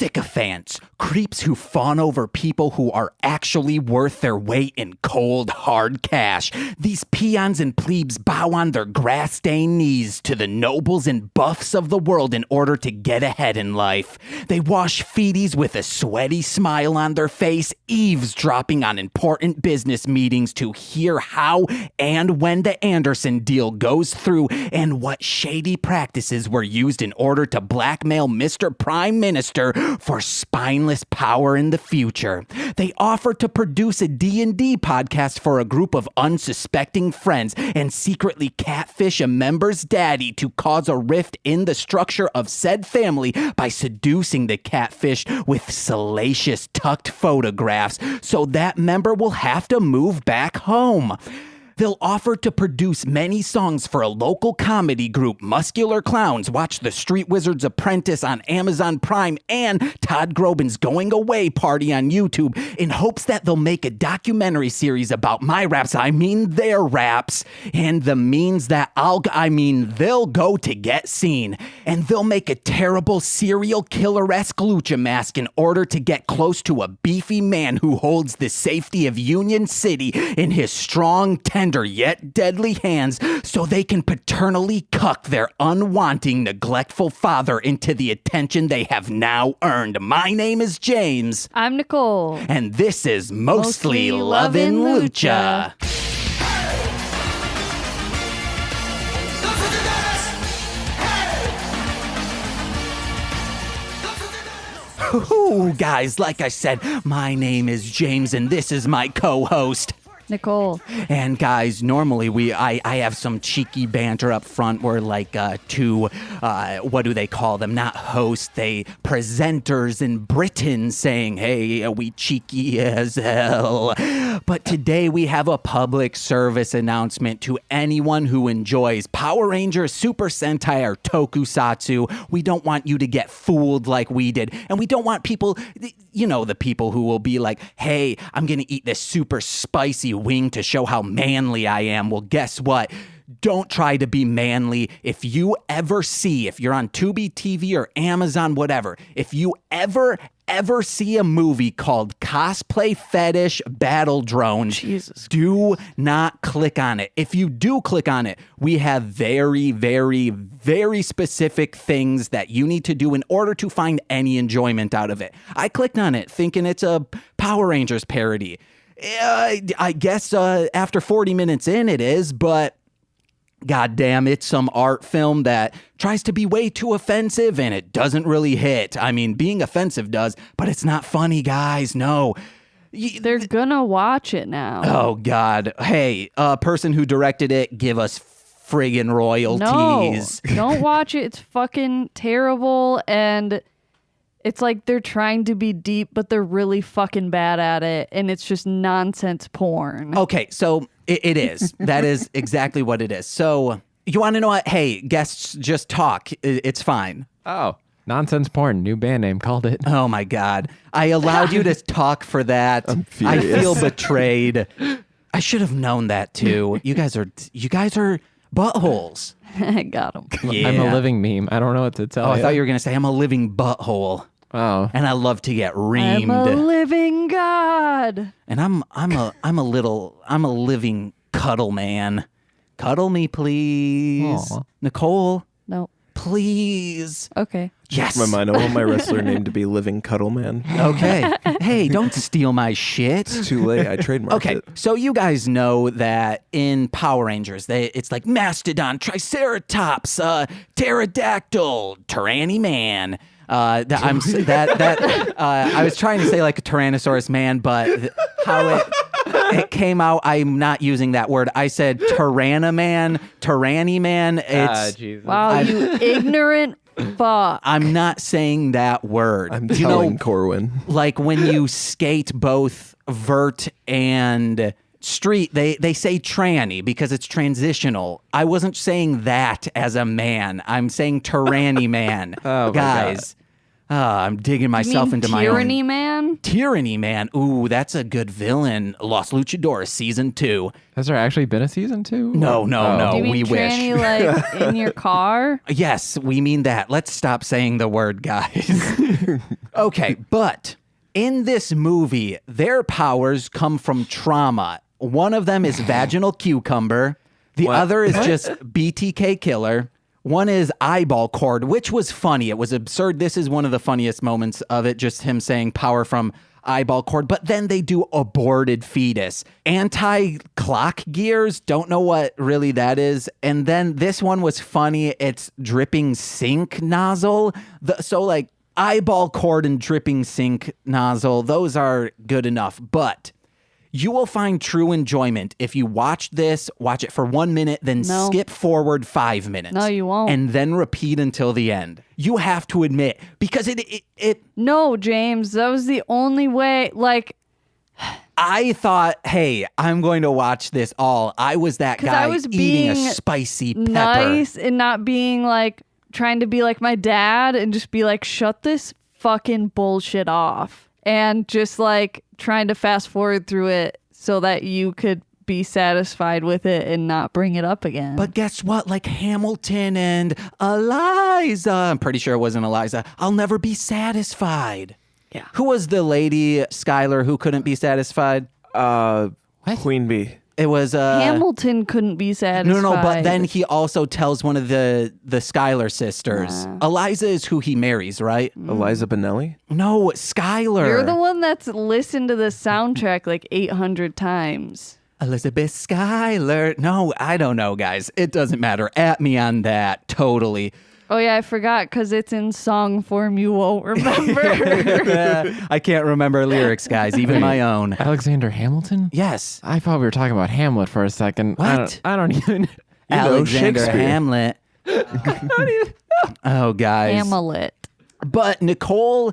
sycophants, creeps who fawn over people who are actually worth their weight in cold, hard cash. These peons and plebes bow on their grass-stained knees to the nobles and buffs of the world in order to get ahead in life. They wash feeties with a sweaty smile on their face, eavesdropping on important business meetings to hear how and when the Anderson deal goes through and what shady practices were used in order to blackmail Mr. Prime Minister for spineless power in the future. They offer to produce a D&D podcast for a group of unsuspecting friends and secretly catfish a member's daddy to cause a rift in the structure of said family by seducing the catfish with salacious tucked photographs so that member will have to move back home. They'll offer to produce many songs for a local comedy group, Muscular Clowns, watch The Street Wizard's Apprentice on Amazon Prime, and Todd Grobin's Going Away Party on YouTube in hopes that they'll make a documentary series about my raps, I mean their raps, and the means that they'll go to get seen. And they'll make a terrible serial killer-esque lucha mask in order to get close to a beefy man who holds the safety of Union City in his strong, tender yet deadly hands so they can paternally cuck their unwanting, neglectful father into the attention they have now earned. My name is James. I'm Nicole. And this is Mostly Lovin' Lucha. Ooh, guys, like I said, my name is James and this is my co-host, Nicole. And guys, normally I have some cheeky banter up front where like two, what do they call them? Not hosts, they presenters in Britain saying, hey, we cheeky as hell. But today we have a public service announcement to anyone who enjoys Power Rangers, Super Sentai, or Tokusatsu. We don't want you to get fooled like we did. And we don't want people, you know, the people who will be like, hey, I'm going to eat this super spicy wing to show how manly I am. Well, guess what? Don't try to be manly. If you're on Tubi TV or Amazon, whatever, if you ever see a movie called Cosplay Fetish Battle Drones, Jesus, do not click on it. If you do click on it, we have very, very, very specific things that you need to do in order to find any enjoyment out of it. I clicked on it thinking it's a Power Rangers parody. I guess after 40 minutes in it is, but goddamn, it's some art film that tries to be way too offensive and it doesn't really hit. I mean, being offensive does, but it's not funny, guys. No. They're gonna watch it now. Oh, God. Hey, person who directed it, give us friggin' royalties. No, don't watch it. It's fucking terrible, and it's like they're trying to be deep, but they're really fucking bad at it, and it's just nonsense porn. Okay, so it is. That is exactly what it is. So you want to know what? Hey, guests, just talk. It's fine. Oh, nonsense porn. New band name. Called it. Oh, my God. I allowed you to talk for that. I'm I furious. feel betrayed. I should have known that, too. You guys are buttholes. I got him. Yeah. I'm a living meme. I don't know what to tell you. I thought you were going to say I'm a living butthole. Oh. And I love to get reamed. I'm a living god. And I'm a living cuddle man. Cuddle me, please. Aw. Nicole, No. please. Okay. Yes. My mind, I want my wrestler name to be Living Cuddle Man. Okay. Hey, don't steal my shit. It's too late. I trademarked Okay, it. so you guys know that in Power Rangers, it's like Mastodon, Triceratops, Pterodactyl, Tyranny Man. I was trying to say like a Tyrannosaurus man, but how it came out, I'm not using that word. I said Tyranny Man. It's Jesus. Wow, you ignorant fuck. I'm not saying that word. I'm telling Corwin. Like when you skate both vert and street, they say tranny because it's transitional. I wasn't saying that as a man. I'm saying tyranny man. Oh, my guys. I'm digging myself into my Tyranny own. man? Tyranny Man. Ooh, that's a good villain. Los Luchadores season 2. Has there actually been a season 2? No. Do you mean we wish. tranny like in your car? Yes, we mean that. Let's stop saying the word, guys. Okay, but in this movie, their powers come from trauma. One of them is vaginal cucumber. The other is just BTK killer. One is eyeball cord, which was funny. It was absurd. This is one of the funniest moments of it, just him saying power from eyeball cord. But then they do aborted fetus. Anti-clock gears, don't know what really that is. And then this one was funny. It's dripping sink nozzle. So like eyeball cord and dripping sink nozzle, those are good enough. But you will find true enjoyment if you watch it for 1 minute, then skip forward 5 minutes. No, you won't. And then repeat until the end. You have to admit, because it No, James, that was the only way. Like, I thought, hey, I'm going to watch this all. I was that 'cause guy I was eating a being spicy pepper. nice and not being like trying to be like my dad and just be like, shut this fucking bullshit off. And just like trying to fast forward through it so that you could be satisfied with it and not bring it up again. But guess what? Like Hamilton and Eliza. I'm pretty sure it wasn't Eliza. I'll never be satisfied. Yeah. Who was the lady, Skylar, who couldn't be satisfied? Queen Bee. It was Hamilton couldn't be satisfied. No, but then he also tells one of the Skylar sisters. Eliza is who he marries, right? Eliza Minnelli. No, Skylar. You're the one that's listened to the soundtrack like 800 times. Elizabeth Schuyler. No, I don't know, guys. It doesn't matter. At me on that. Totally. Oh, yeah, I forgot because it's in song form. You won't remember. I can't remember lyrics, guys, even my own. Alexander Hamilton? Yes. I thought we were talking about Hamlet for a second. What? I don't even. Alexander Shakespeare. Hamlet. Oh, guys. Hamlet. But Nicole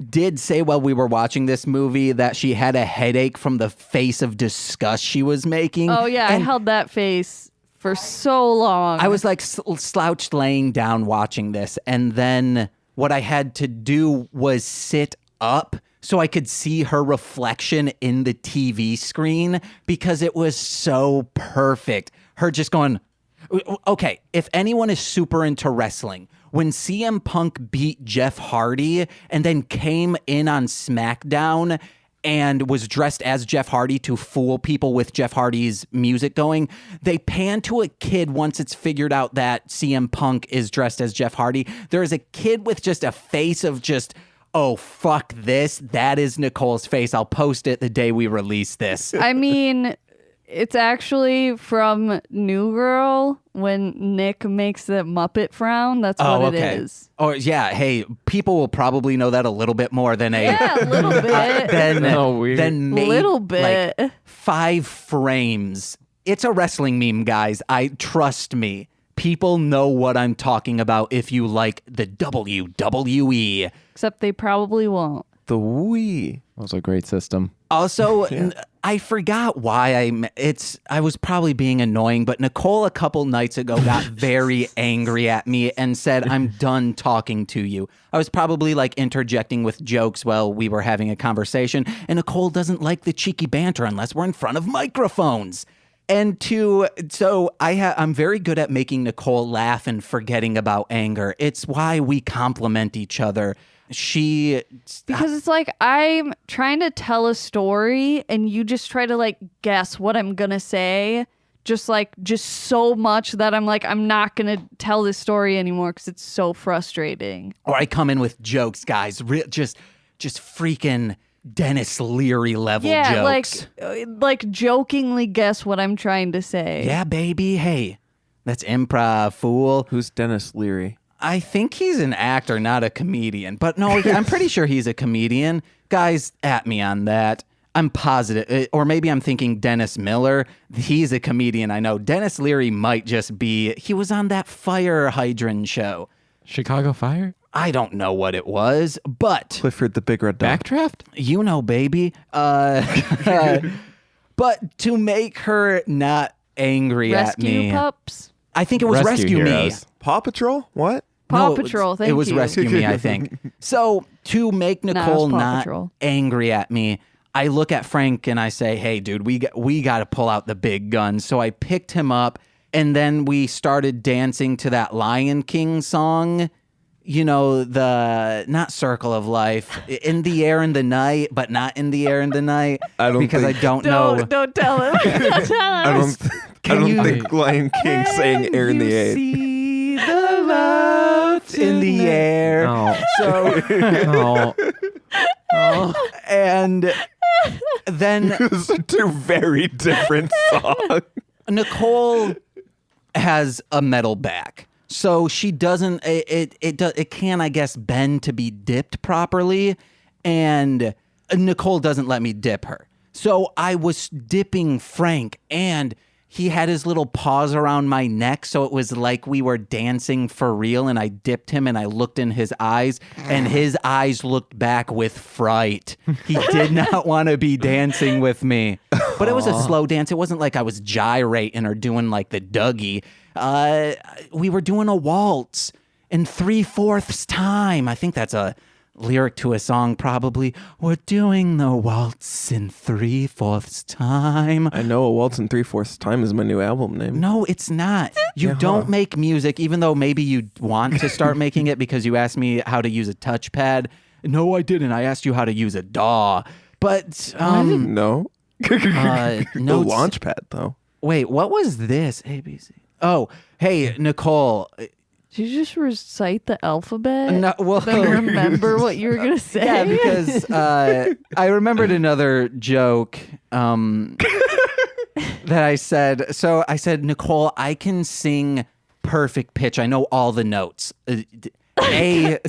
did say while we were watching this movie that she had a headache from the face of disgust she was making. Oh, yeah, I And held that face for so long. I was like slouched laying down watching this. And then what I had to do was sit up so I could see her reflection in the TV screen because it was so perfect. Her just going, okay, if anyone is super into wrestling, when CM Punk beat Jeff Hardy and then came in on SmackDown and was dressed as Jeff Hardy to fool people with Jeff Hardy's music going, they pan to a kid once it's figured out that CM Punk is dressed as Jeff Hardy. There is a kid with just a face of just, oh, fuck this. That is Nicole's face. I'll post it the day we release this. I mean, it's actually from New Girl when Nick makes the Muppet frown. That's what it is. Oh, yeah. Hey, people will probably know that a little bit more than Yeah, a little bit. than maybe Little bit. like 5 frames. It's a wrestling meme, guys. Trust me. People know what I'm talking about if you like the WWE. Except they probably won't. The Wii. That was a great system. Also, I forgot why I was probably being annoying, but Nicole a couple nights ago got very angry at me and said, I'm done talking to you. I was probably like interjecting with jokes while we were having a conversation, and Nicole doesn't like the cheeky banter unless we're in front of microphones. And I'm very good at making Nicole laugh and forgetting about anger. It's why we complement each other. Because it's like I'm trying to tell a story and you just try to like guess what I'm gonna say just so much that I'm like, I'm not gonna tell this story anymore because it's so frustrating. Or I come in with jokes, guys, just freaking Dennis Leary level jokes. like jokingly guess what I'm trying to say. Yeah, baby. Hey, that's improv, fool. Who's Dennis Leary? I think he's an actor, not a comedian. But no, I'm pretty sure he's a comedian. Guys, at me on that. I'm positive. Or maybe I'm thinking Dennis Miller. He's a comedian, I know. Dennis Leary might just be... He was on that fire hydrant show. Chicago Fire? I don't know what it was, but... Clifford the Big Red Dog. Backdraft? You know, baby. But to make her not angry at me... Rescue pups? I think it was Rescue Me. Heroes. Paw Patrol? What? Paw No, Patrol, thank It was you. Rescue Me, I think. So to make Nicole Paw not Patrol. angry at me, I look at Frank and I say, "Hey, dude, we got to pull out the big guns." So I picked him up, and then we started dancing to that Lion King song. You know, the not Circle of Life, in the air in the night, but not in the air in the night. I don't because think- I don't know. Don't tell him. Don't tell I him. don't. Can I don't you- think Lion King sang "Air in the Air." See the votes in the air. Oh. So Oh. and then Those are two very different songs. Nicole has a metal back, so she doesn't. It can, I guess, bend to be dipped properly, and Nicole doesn't let me dip her. So I was dipping Frank, and he had his little paws around my neck, so it was like we were dancing for real, and I dipped him, and I looked in his eyes, and his eyes looked back with fright. He did not want to be dancing with me. But it was a slow dance. It wasn't like I was gyrating or doing like the Dougie. We were doing a waltz in 3/4 time. I think that's a lyric to a song, probably. We're doing the waltz in 3/4 time. I know a waltz in 3/4 time is my new album name. No, it's not. You don't make music, even though maybe you want to start making it because you asked me how to use a touchpad. No, I didn't. I asked you how to use a DAW. But, No. no. The launch pad though. Wait, what was this? ABC. Oh, hey, Nicole. Did you just recite the alphabet? No, well, Then remember what you were gonna say? yeah, because I remembered another joke that I said. So I said, Nicole, I can sing perfect pitch. I know all the notes. A.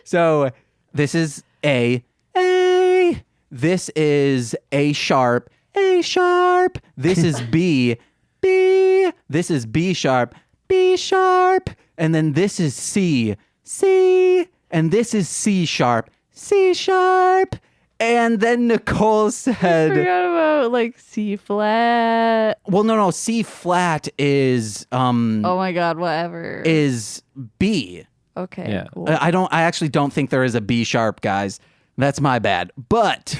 So this is A. A. This is A sharp. A sharp. This is B. B. This is B sharp. B sharp. And then this is C. C. And this is C sharp. C sharp. And then Nicole I said, forgot about like C flat. well, no. C flat is Oh my god, whatever. is B. Okay. Yeah. Cool. I actually don't think there is a B sharp, guys. That's my bad. But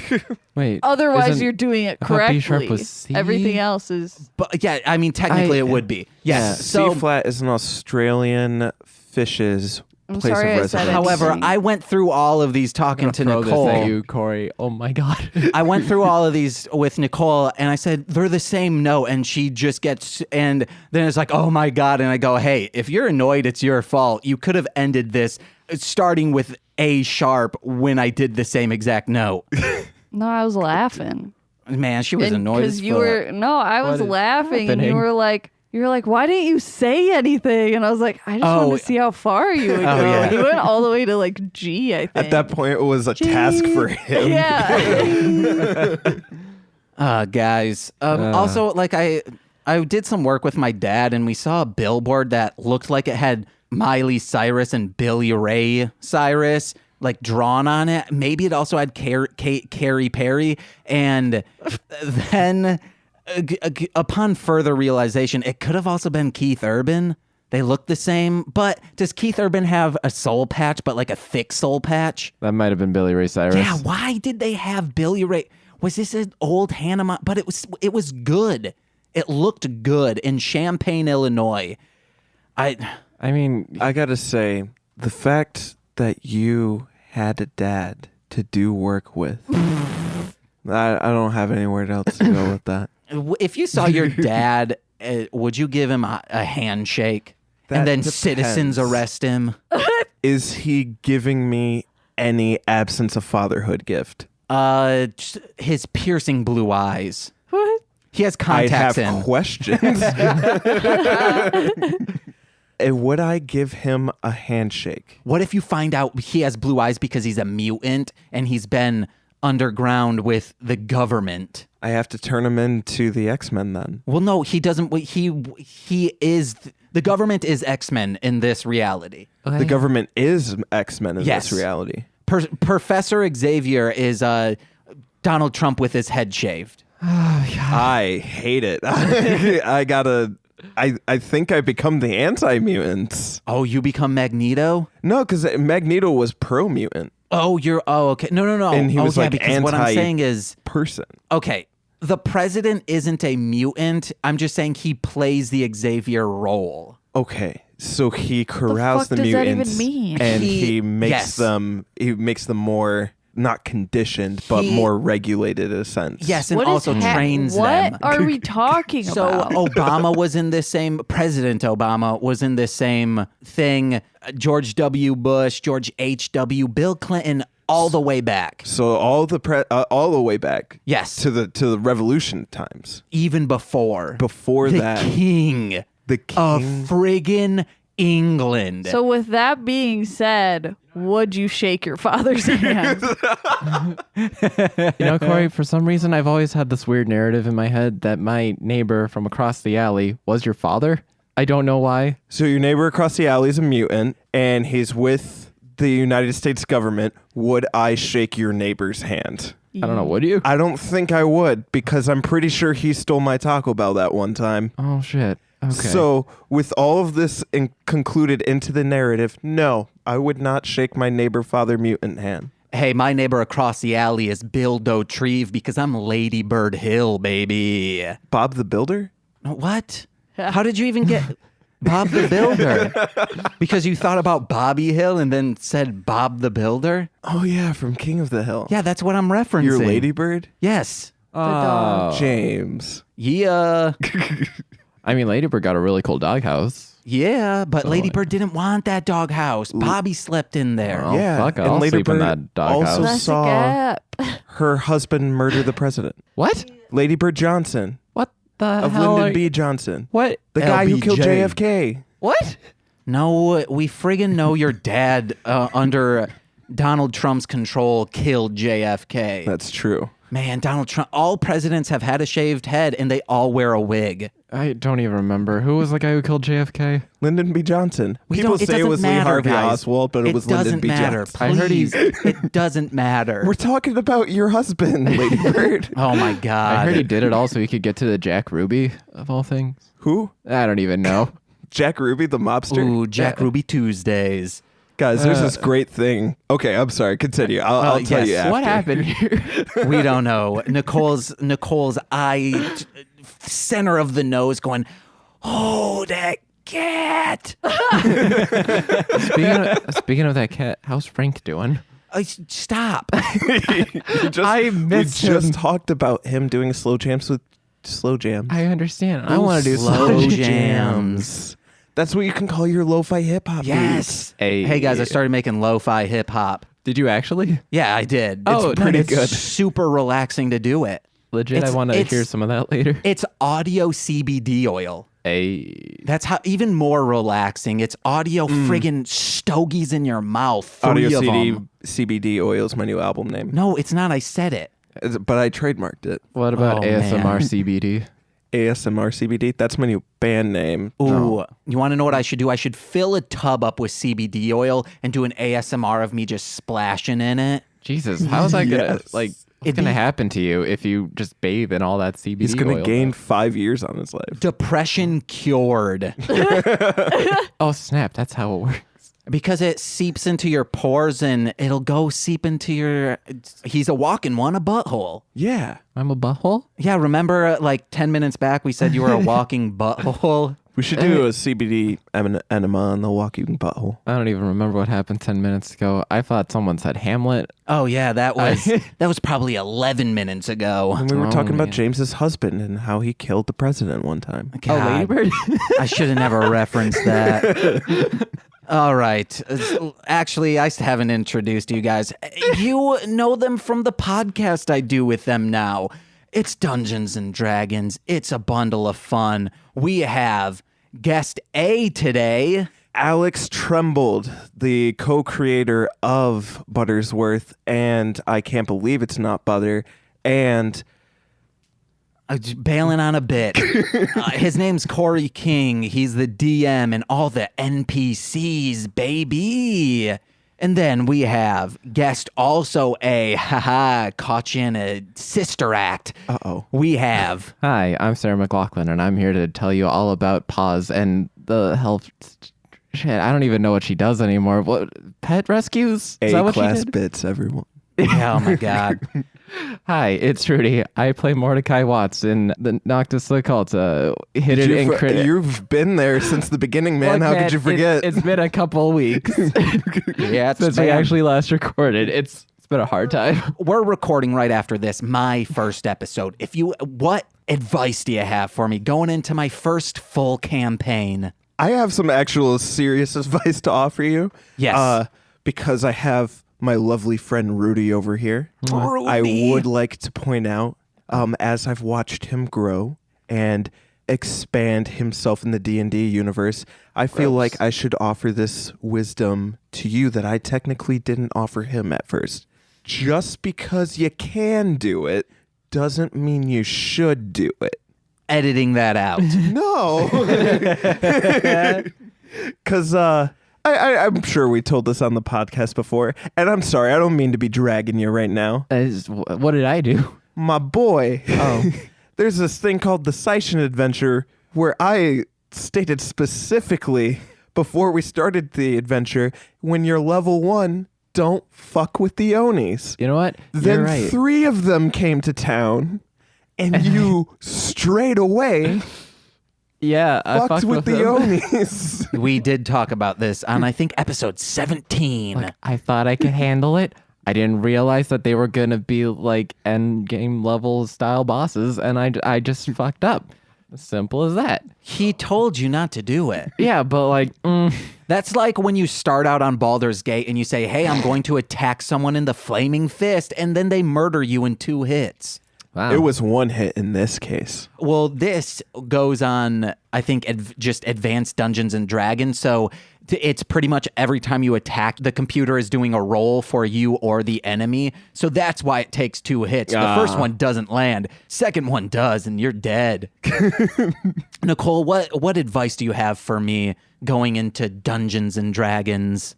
Wait. Otherwise, isn't- you're doing it I thought correctly. B sharp was C? Everything else is. yeah, I mean technically I- it would be. Yeah. Yes. So C flat is an Australian fish's I'm place sorry of I said residence. it. however, Interesting. I went through all of these I'm talking gonna to throw Nicole. this at you, Corey. Oh my god. I went through all of these with Nicole and I said, they're the same note. And she just gets, and then it's like, oh my God. And I go, hey, if you're annoyed, it's your fault. You could have ended this starting with A sharp when I did the same exact note. No, I was laughing. Man, she was annoyed as Because you fuck. were. No, I was What is laughing, and happening? you were like, why didn't you say anything? And I was like, I just Oh. want to see how far you would go. yeah. And you went all the way to like G, I think. At that point, it was a task for him. Yeah. Guys. Also, like I did some work with my dad, and we saw a billboard that looked like it had Miley Cyrus and Billy Ray Cyrus like drawn on it. Maybe it also had Carrie Perry, and then upon further realization, it could have also been Keith Urban. They look the same, but does Keith Urban have a soul patch, but like a thick soul patch? That might have been Billy Ray Cyrus. Yeah, why did they have Billy Ray? Was this an old Hannah? But it was good. It looked good in Champaign, Illinois. I mean, I gotta say, the fact that you had a dad to do work with, I don't have anywhere else to go with that. If you saw your dad, would you give him a handshake That and then depends. citizens arrest him? Is he giving me any absence of fatherhood gift? Just his piercing blue eyes. What? He has I contacts have in. questions. And would I give him a handshake? What if you find out he has blue eyes because he's a mutant and he's been underground with the government? I have to turn him into the X-Men then. Well, no, he doesn't. He is. The government is X-Men in this reality. The government is X-Men in Yes. this reality. Professor Xavier is Donald Trump with his head shaved. I hate it. I I think I become the anti-mutants. Oh, you become Magneto? No, because Magneto was pro-mutant Okay. No. And he was yeah, like because what I'm saying is, person. okay, the president isn't a mutant. I'm just saying he plays the Xavier role. Okay, so he corrals the fuck does that mutants, even mean? and he Yes. makes them more not conditioned, but more regulated in a sense. Yes, and What is also trains them. What are we talking So about? Obama was in this same, President Obama was in this same thing. George W. Bush, George H.W., Bill Clinton, all the way back. So all the way back. Yes. To the Revolution times. Even before. Before the that, king the of king. friggin' England. So with that being said, would you shake your father's hand? Corey, for some reason, I've always had this weird narrative in my head that my neighbor from across the alley was your father. I don't know why. So your neighbor across the alley is a mutant, and he's with the United States government. Would I shake your neighbor's hand? I don't know. Would you? I don't think I would, because I'm pretty sure he stole my Taco Bell that one time. Oh, shit. Okay. So, with all of this concluded into the narrative, no, I would not shake my neighbor father mutant hand. Hey, my neighbor across the alley is Bill Dotrieve because I'm Lady Bird Hill, baby. Bob the Builder? What? How did you even get Bob the Builder? Because you thought about Bobby Hill and then said Bob the Builder? Oh, yeah, from King of the Hill. Yeah, that's what I'm referencing. Your Ladybird? Yes. The dog. James. Yeah. I mean, Ladybird got a really cool doghouse. Yeah, but Lady Bird didn't want that doghouse. Bobby slept in there. Oh, Yeah, fuck, and I'll Lady sleep in Bird that doghouse. also Classic saw app. her husband murder the president. What? Lady Bird Johnson What the of hell? Lyndon B. Johnson. What? The guy who killed LBJ. JFK. What? No, we friggin' know your dad under Donald Trump's control killed JFK. That's true. Man, Donald Trump, all presidents have had a shaved head and they all wear a wig. I don't even remember. Who was the guy who killed JFK? Lyndon B. Johnson. We People don't- say it doesn't was Lee matter, Harvey guys. Oswald, but it was Lyndon doesn't B. matter. Johnson. I heard Please, it doesn't matter. We're talking about your husband, Lady Bird. Oh my God. I heard he did it all so he could get to the Jack Ruby of all things. Who? I don't even know. Jack Ruby, the mobster? Ooh, Jack Ruby Tuesdays. Guys, there's this great thing. Okay, I'm sorry. Continue. I'll tell yes. you after. What happened here? We don't know. Nicole's eye, center of the nose, going, "Oh, that cat." Speaking of that cat, how's Frank doing? Stop. I missed we him. just talked about him doing slow jams with slow jams. I understand. I want to do slow slow jams. That's what you can call your lo-fi hip-hop. Yes. Hey. Hey guys, I started making lo-fi hip hop. Did you actually? Yeah, I did. Oh, it's pretty it's good. Super relaxing to do it. Legit, It's- I want to it's- hear some of that later. It's audio CBD oil. Hey. That's how even more relaxing. It's audio friggin' stogies in your mouth. Three Audio of CD, them. CBD Oil is my new album name. No, it's not. I said it. But I trademarked it. What about Oh, ASMR man. CBD? ASMR CBD. That's my new band name. Ooh, you want to know what I should do? I should fill a tub up with CBD oil and do an ASMR of me just splashing in it. Jesus, how is that gonna Yes. what's It'd gonna be- happen to you if you just bathe in all that CBD He's going oil? to gain 5 years on his life. Depression cured Oh snap! That's how it works. because it seeps into your pores and it'll go seep into your. He's a walking one, a butthole. Yeah. I'm a butthole. Yeah, remember like 10 minutes back we said you were a walking butthole? We should do a CBD enema on the walking butthole. I don't even remember what happened 10 minutes ago. I thought someone said Hamlet. Oh yeah, that was probably 11 minutes ago. And we were talking about man. James's husband and how he killed the president one time. God, Oh, Ladybird. I should have never referenced that. All right. Actually, I haven't introduced you guys. You know them from the podcast I do with them now. It's Dungeons and Dragons. It's a bundle of fun. We have guest A today. Alex Trembled, the co-creator of Buttersworth, and I Can't Believe It's Not Butter, and Just bailing on a bit. His name's Corey King. He's the DM and all the NPCs, baby. And then we have guest also a caught you in a sister act. Uh-oh. We have Hi, I'm Sarah McLaughlin, and I'm here to tell you all about Paws and the health. Shit, I don't even know what she does anymore. What, pet rescues? Is that what she A-class did? bits, everyone. oh my god. Hi, it's Rudy. I play Mordecai Watts in the Noctis Occulta. Hidden in crit. You've been there since the beginning, man. Look, How man, could you forget? It's been a couple weeks Yeah, it's since we actually last recorded. It's been a hard time. We're recording right after this, my first episode. What advice do you have for me going into my first full campaign? I have some actual serious advice to offer you. Yes. Because I have my lovely friend Rudy over here. Rudy. I would like to point out, as I've watched him grow and expand himself in the D&D universe, I feel like I should offer this wisdom to you that I technically didn't offer him at first. Just because you can do it doesn't mean you should do it. Editing that out. No. Because I'm sure we told this on the podcast before, and I'm sorry, I don't mean to be dragging you right now. What did I do? My boy. Oh. There's this thing called the Seishin Adventure where I stated specifically before we started the adventure, when you're level 1, don't fuck with the Onis. You know what? Then You're right. 3 of them came to town, and you straight away Yeah, I fucked with the them. Onis. We did talk about this on, I think, episode 17. Like, I thought I could handle it. I didn't realize that they were going to be like end game level style bosses, and I just fucked up. As simple as that. He told you not to do it. Yeah, but like, That's like when you start out on Baldur's Gate and you say, hey, I'm going to attack someone in the flaming fist, and then they murder you in 2 hits. wow. It was 1 hit in this case. Well, this goes on, I think, just Advanced Dungeons and Dragons. So it's pretty much every time you attack, the computer is doing a roll for you or the enemy. So that's why it takes 2 hits. The first one doesn't land. Second one does, and you're dead. Nicole, what advice do you have for me going into Dungeons and Dragons?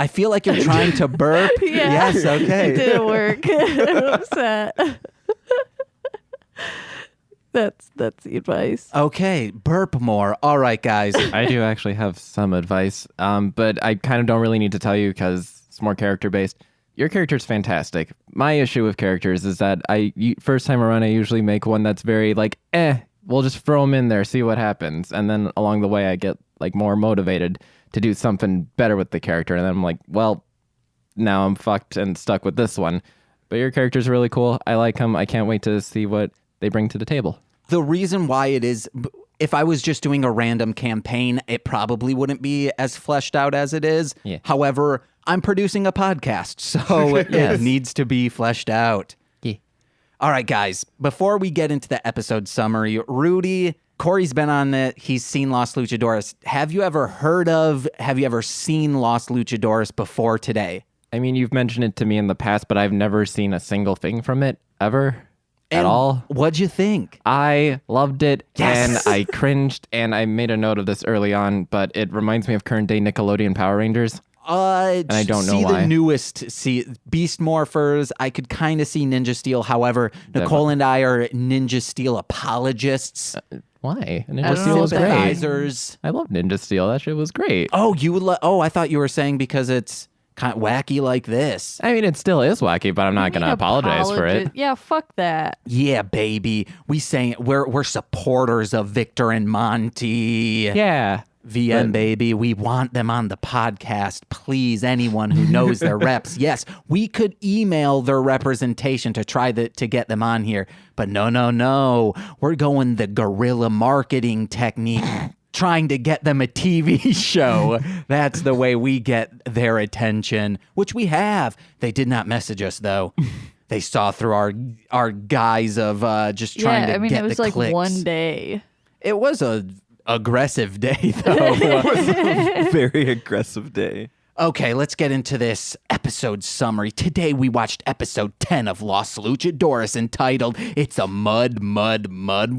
I feel like you're trying to burp. Yeah. Yes, okay. It didn't work. I'm upset. That's the advice. Okay, burp more. All right, guys. I do actually have some advice, but I kind of don't really need to tell you because it's more character based. Your character's fantastic. My issue with characters is that first time around, I usually make one that's very like, we'll just throw them in there, see what happens. And then along the way, I get like more motivated to do something better with the character. And then I'm like, well, now I'm fucked and stuck with this one. But your character's really cool. I like him. I can't wait to see what they bring to the table. The reason why it is, if I was just doing a random campaign, it probably wouldn't be as fleshed out as it is. Yeah. However, I'm producing a podcast, so it needs to be fleshed out. Yeah. All right, guys, before we get into the episode summary, Rudy, Corey's been on it. He's seen Los Luchadores. Have you ever seen Los Luchadores before today? I mean, you've mentioned it to me in the past, but I've never seen a single thing from it ever at And all. What'd you think? I loved it, Yes. and I cringed, and I made a note of this early on, but it reminds me of current day Nickelodeon Power Rangers. I don't know see why. the newest Beast Morphers. I could kind of see Ninja Steel. However, Nicole and I are Ninja Steel apologists. Why? I Ninja don't Steel know was what that great. is. Sympathizers. I love Ninja Steel. That shit was great. Oh, I thought you were saying because it's kind of wacky like this. I mean, it still is wacky, but I'm not going to apologize for it. Yeah, fuck that. Yeah, baby. We're supporters of Victor and Monty. Yeah. VM, baby. We want them on the podcast. Please, anyone who knows their reps. Yes, we could email their representation to try to get them on here. But no. We're going the guerrilla marketing technique, trying to get them a TV show. That's the way we get their attention, which we have. They did not message us, though. They saw through our guise of just trying to Yeah, I mean, get it was the like clicks. one day. It was a aggressive day, though. Very aggressive day. Okay, let's get into this episode summary. Today we watched episode 10 of Los Luchadores entitled It's a Mud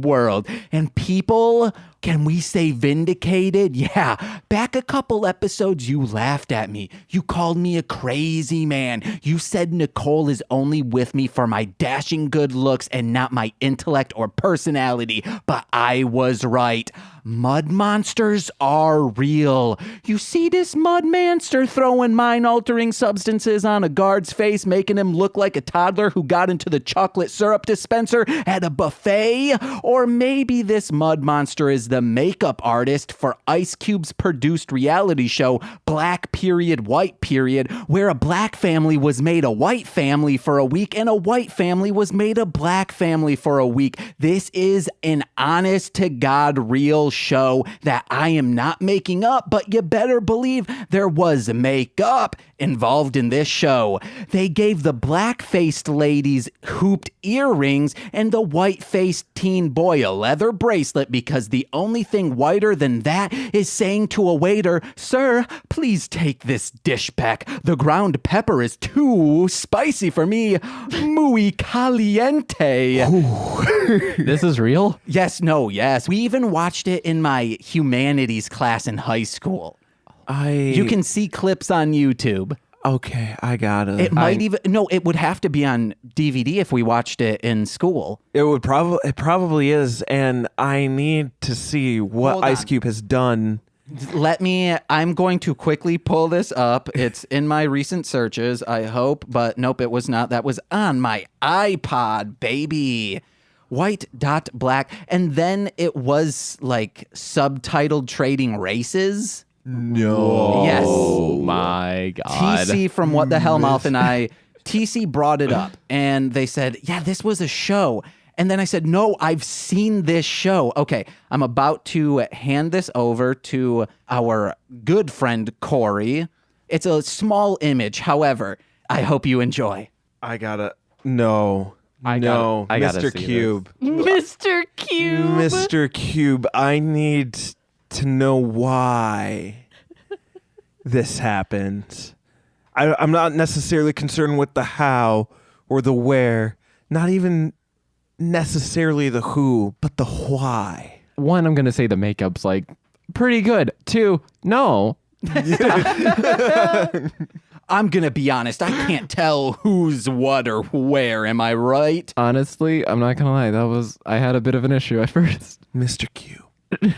World. And people, Can we say vindicated? Yeah, back a couple episodes, you laughed at me. You called me a crazy man. You said Nicole is only with me for my dashing good looks and not my intellect or personality. But I was right. Mud monsters are real. You see this mud monster throwing mind-altering substances on a guard's face, making him look like a toddler who got into the chocolate syrup dispenser at a buffet? Or maybe this mud monster is the makeup artist for Ice Cube's produced reality show Black Period, White Period, where a black family was made a white family for a week and a white family was made a black family for a week. This is an honest to God real show that I am not making up, but you better believe there was makeup involved in this show. They gave the black-faced ladies hooped earrings and the white-faced teen boy a leather bracelet because the only thing whiter than that is saying to a waiter, "Sir, please take this dish back. The ground pepper is too spicy for me. Muy caliente." This is real? Yes, no, yes. We even watched it in my humanities class in high school. You can see clips on YouTube. Okay, I got it. It might even no, it would have to be on DVD if we watched it in school. It probably is, and I need to see what Hold Ice on. Cube has done. I'm going to quickly pull this up. It's in my recent searches, I hope, but nope, it was not. That was on my iPod, baby. White dot black. And then it was like subtitled Trading Races. No. Yes. Oh my God. TC from What the Hell Mouth and I, TC brought it up and they said, yeah, this was a show. And then I said, no, I've seen this show. Okay, I'm about to hand this over to our good friend, Corey. It's a small image. However, I hope you enjoy. I gotta. No. I no. gotta Mr. see Cube. Mr. Cube. Mr. Cube, I need to know why this happened. I'm not necessarily concerned with the how or the where, not even necessarily the who, but the why. One, I'm going to say the makeup's like pretty good. Two, no. I'm going to be honest. I can't tell who's what or where. Am I right? Honestly, I'm not going to lie. I had a bit of an issue at first. Mr. Q.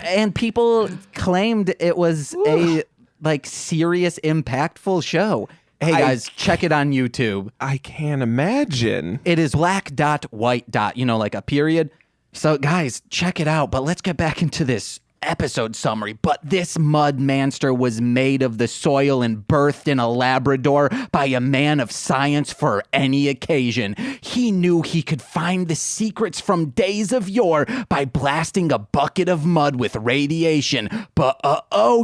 And people claimed it was a like serious, impactful show. Hey guys, check it on YouTube. I can't imagine. It is black dot white dot, like a period. So guys, check it out. But let's get back into this episode summary. But this mud monster was made of the soil and birthed in a Labrador by a man of science for any occasion. He knew he could find the secrets from days of yore by blasting a bucket of mud with radiation. But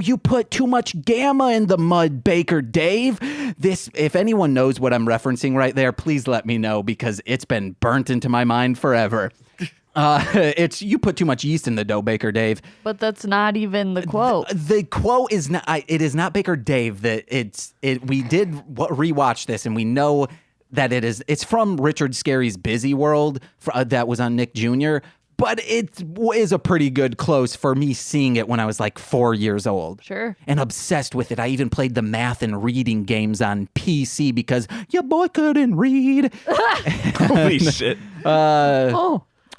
you put too much gamma in the mud, Baker Dave. This, if anyone knows what I'm referencing right there, please let me know because it's been burnt into my mind forever. It's you put too much yeast in the dough, Baker Dave. But that's not even the quote. The quote is not. It is not Baker Dave. We did rewatch this, and we know that it is. It's from Richard Scarry's Busy World that was on Nick Jr. But it is a pretty good close for me seeing it when I was like 4 years old. Sure. And obsessed with it. I even played the math and reading games on PC because your boy couldn't read. Holy shit.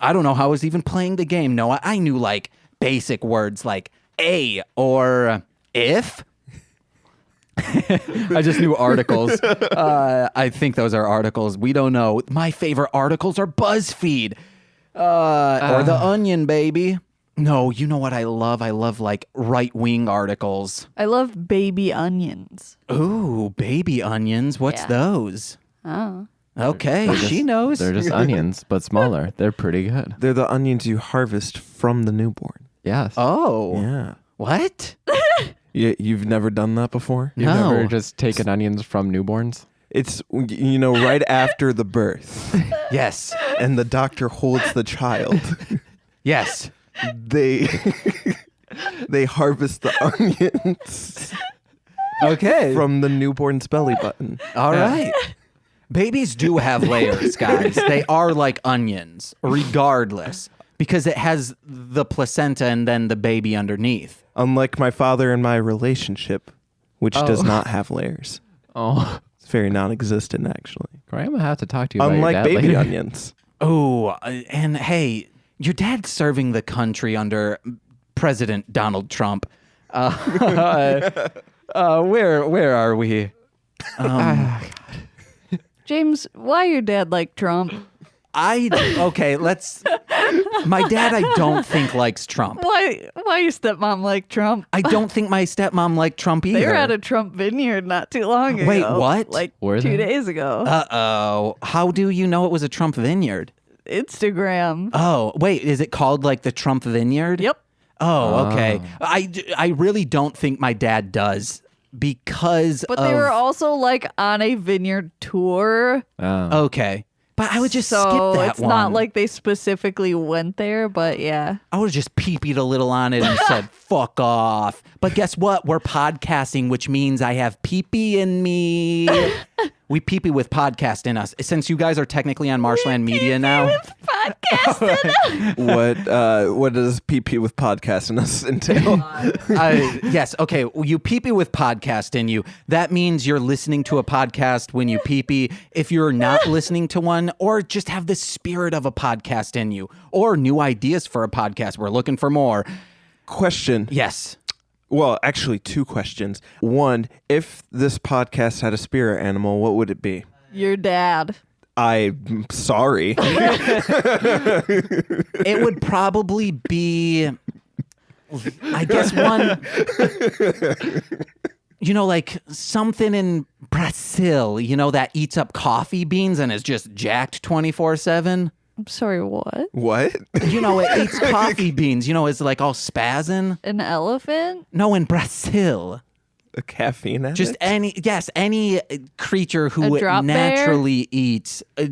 I don't know how I was even playing the game. No, I knew like basic words like a or if. I just knew articles. I think those are articles. We don't know. My favorite articles are BuzzFeed or The Onion, baby. No, you know what I love? I love like right-wing articles. I love baby onions. Ooh, baby onions. What's Yeah. those? Oh. Okay, she knows. They're just onions, but smaller. They're pretty good. They're the onions you harvest from the newborn. Yes. Oh. Yeah. What? You've never done that before? You've No. never just taken onions from newborns? It's, right after the birth, Yes. and the doctor holds the child. Yes. They harvest the onions Okay. from the newborn's belly button. All right. Babies do have layers, guys. They are like onions, regardless. because it has the placenta and then the baby underneath. Unlike my father and my relationship, which does not have layers. Oh, It's very non-existent, actually. Corey, I'm gonna have to talk to you about your Unlike dad baby later. onions. Oh, and hey, your dad's serving the country under President Donald Trump. Where are we? James, why your dad like Trump? Let's. My dad, I don't think likes Trump. Why your stepmom like Trump? I don't think my stepmom liked Trump either. They were at a Trump vineyard not too long ago. Wait, what? Like Were 2 they? days ago. Uh-oh. How do you know it was a Trump vineyard? Instagram. Oh, wait, is it called like the Trump vineyard? Yep. Oh, okay. I really don't think my dad does because But they were also like on a vineyard tour. Oh. Okay. But I would just So skip that it's one. not like they specifically went there, but yeah. I would have just pee-peed a little on it and said, fuck off. But guess what? We're podcasting, which means I have pee-pee in me. We pee-pee with podcast in us. Since you guys are technically on Marshland Media now. What does PP with podcast in us entail? Yes, okay. You pee-pee with podcast in you. That means you're listening to a podcast when you pee-pee. If you're not listening to one, or just have the spirit of a podcast in you, or new ideas for a podcast. We're looking for more. Question. Yes. Well, actually, 2 questions. One, if this podcast had a spirit animal, what would it be? Your dad. I'm sorry. It would probably be, I guess, one, like something in Brazil, that eats up coffee beans and is just jacked 24/7. I'm sorry, what? What? It eats coffee beans, it's like all spazzing. An elephant? No, in Brazil. A caffeine addict? Just any creature who A drop naturally eats. A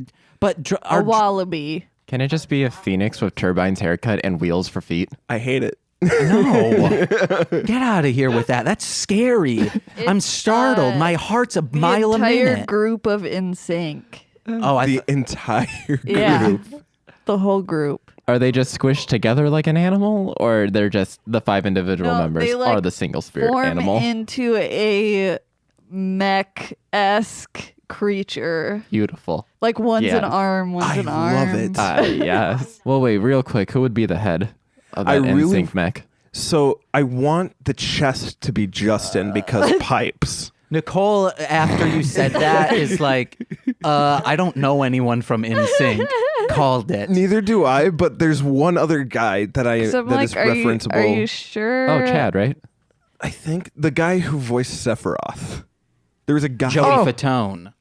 wallaby. Can it just be a phoenix with Turbine's haircut and wheels for feet? I hate it. No. Get out of here with that. That's scary. I'm startled. My heart's a mile a The entire minute. group of NSYNC. Oh, The entire group. Yeah. The whole group. Are they just squished together like an animal, or they're just the 5 individual No, members they, like, are the single spirit Form animal? into a mech-esque creature. Beautiful. Like one's Yes. an arm, one's I an arm. love it. Yes. Well, wait, real quick. Who would be the head of I that really- NSYNC mech? So I want the chest to be Justin because pipes. Nicole, after you said that, is like, I don't know anyone from NSYNC. Called it. Neither do I, but there's one other guy that So I'm that like, is are referenceable. you sure? Oh, Chad, right? I think the guy who voiced Sephiroth. There was a guy. Jody Fatone.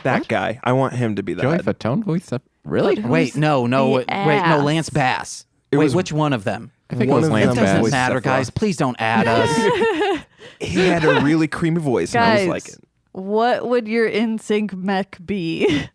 That guy. I want him to be the Joey head. Fatone voice up. Really? Wait, no, the ass? Lance Bass. It Wait, was- which one of them? I think One it was of Lance them It doesn't voiced Bass. matter, Sephiroth. guys. Please don't add us. He had a really creamy voice, and I Guys, was like, what would your NSYNC mech be?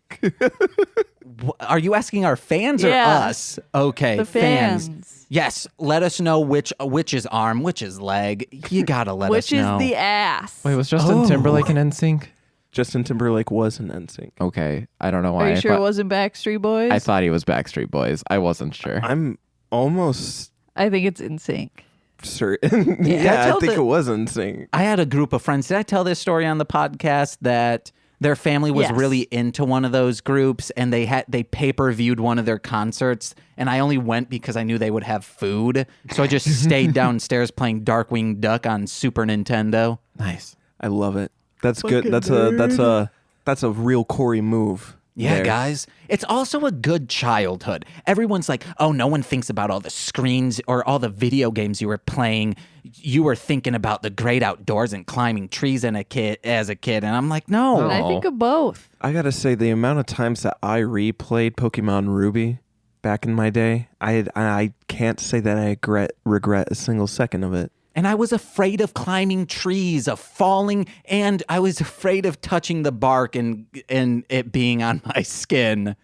Are you asking our fans or Yeah. us? Okay, The fans. Yes, let us know which is arm, which is leg. You gotta let Which us is know. the ass? Wait, was Justin Timberlake in NSYNC? Justin Timberlake was an NSYNC. Okay, I don't know why. Are you I sure it thought, wasn't Backstreet Boys? I thought he was Backstreet Boys. I wasn't sure. I'm almost I think it's NSYNC. certain. I Yeah, I told think it- it was NSYNC. I had a group of friends. Did I tell this story on the podcast that their family was Yes. really into one of those groups and they pay-per-viewed one of their concerts and I only went because I knew they would have food. So I just stayed downstairs playing Darkwing Duck on Super Nintendo. Nice. I love it. That's good. That's a real Corey move. Yeah, there. guys. It's also a good childhood. Everyone's like, oh, no one thinks about all the screens or all the video games you were playing. You were thinking about the great outdoors and climbing trees as a kid. And I'm like, no. And I think of both. I gotta say, the amount of times that I replayed Pokemon Ruby back in my day, I can't say that I regret a single second of it. And I was afraid of climbing trees, of falling, and I was afraid of touching the bark and it being on my skin.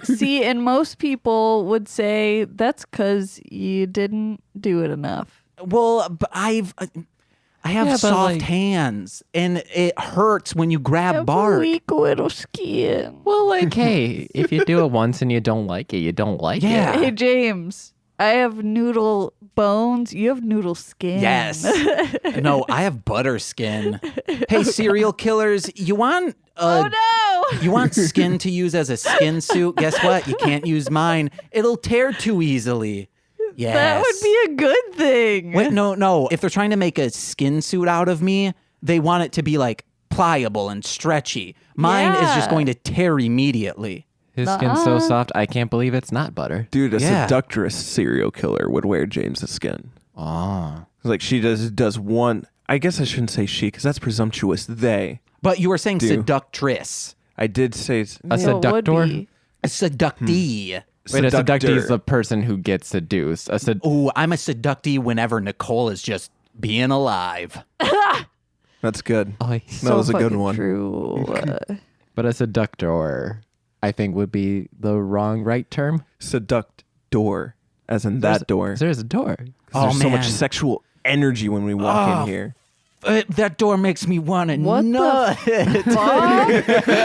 See, and most people would say that's because you didn't do it enough. Well, but I I have Yeah, but, soft like- hands, and it hurts when you grab Have bark. weak little skin. Well, like, hey, if you do it once and you don't like it, you don't like Yeah. it. Hey, James, I have noodle bones. You have noodle skin. Yes. No, I have butter skin. Hey, serial killers, you want Oh, no. you want skin to use as a skin suit? Guess what? You can't use mine. It'll tear too easily. Yes. That would be a good thing. Wait, no. If they're trying to make a skin suit out of me, they want it to be like pliable and stretchy. Mine is just Yeah. going to tear immediately. His skin's so soft, I can't believe it's not butter. Dude, a Yeah. seductress serial killer would wear James's skin. Oh. Like she does one. I guess I shouldn't say she because that's presumptuous. They. But you were saying Do. seductress. I did say A So it would seductor? be. A seductee. Wait, a seductee is seductor. the person who gets seduced. Ooh, I'm a seductee whenever Nicole is just being alive. That's good. Oh, That was a good Fucking one. True. but a seductor, I think, would be the right term. Seductor, as in that door. There's a door. Oh, There's so much man. sexual energy when we walk in here. That door makes me want to What nut. Fuck?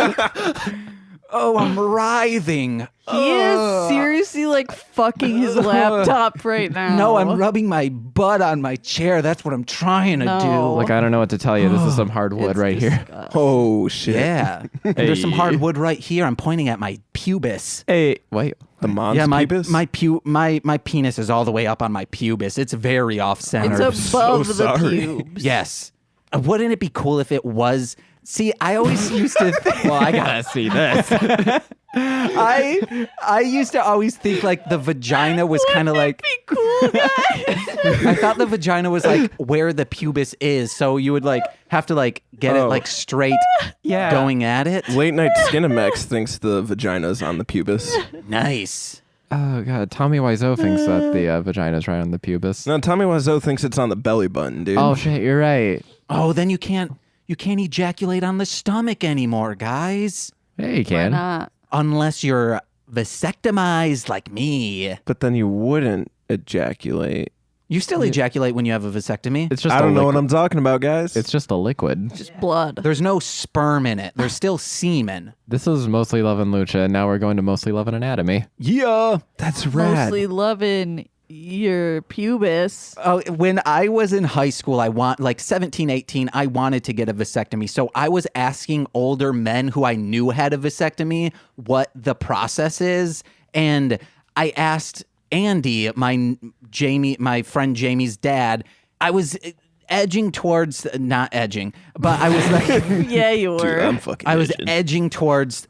Oh, I'm writhing. He is seriously like fucking his laptop right now. No, I'm rubbing my butt on my chair. That's what I'm trying to No. do. Like, I don't know what to tell you. This is some hardwood It's right here. disgusting. Oh shit! Yeah. And there's some Hey. hardwood right here. I'm pointing at my pubis. Hey, wait. The mom's Yeah, my pubis? my penis is all the way up on my pubis. It's very off center. It's above so the sorry. pubes. Yes. Wouldn't it be cool if it was? See, I always used to think, Well, I gotta see this. I used to always think like the vagina was kind of like, Be cool, guys. I thought the vagina was like where the pubis is. So you would like have to like get it Oh. like straight Yeah. going at it. Late night Skinemax thinks the vagina's on the pubis. Nice. Oh, God. Tommy Wiseau thinks that the vagina's right on the pubis. No, Tommy Wiseau thinks it's on the belly button, dude. Oh, shit. You're right. Oh, then you can't ejaculate on the stomach anymore, guys. Yeah, you can. Not. Unless you're vasectomized like me. But then you wouldn't ejaculate. You still ejaculate when you have a vasectomy. It's just I a don't know what liquid. I'm talking about, guys. It's just a liquid. Just blood. There's no sperm in it. There's still semen. This is mostly Lovin' Lucha, and now we're going to mostly Lovin' Anatomy. Yeah. That's rad. Mostly loving your pubis. Oh, when I was in high school, I want like 17, 18, I wanted to get a vasectomy. So I was asking older men who I knew had a vasectomy what the process is. And I asked Andy, my friend Jamie's dad, I was edging towards, not edging, but I was like, Yeah, you Dude, were. I'm fucking I was itching. edging towards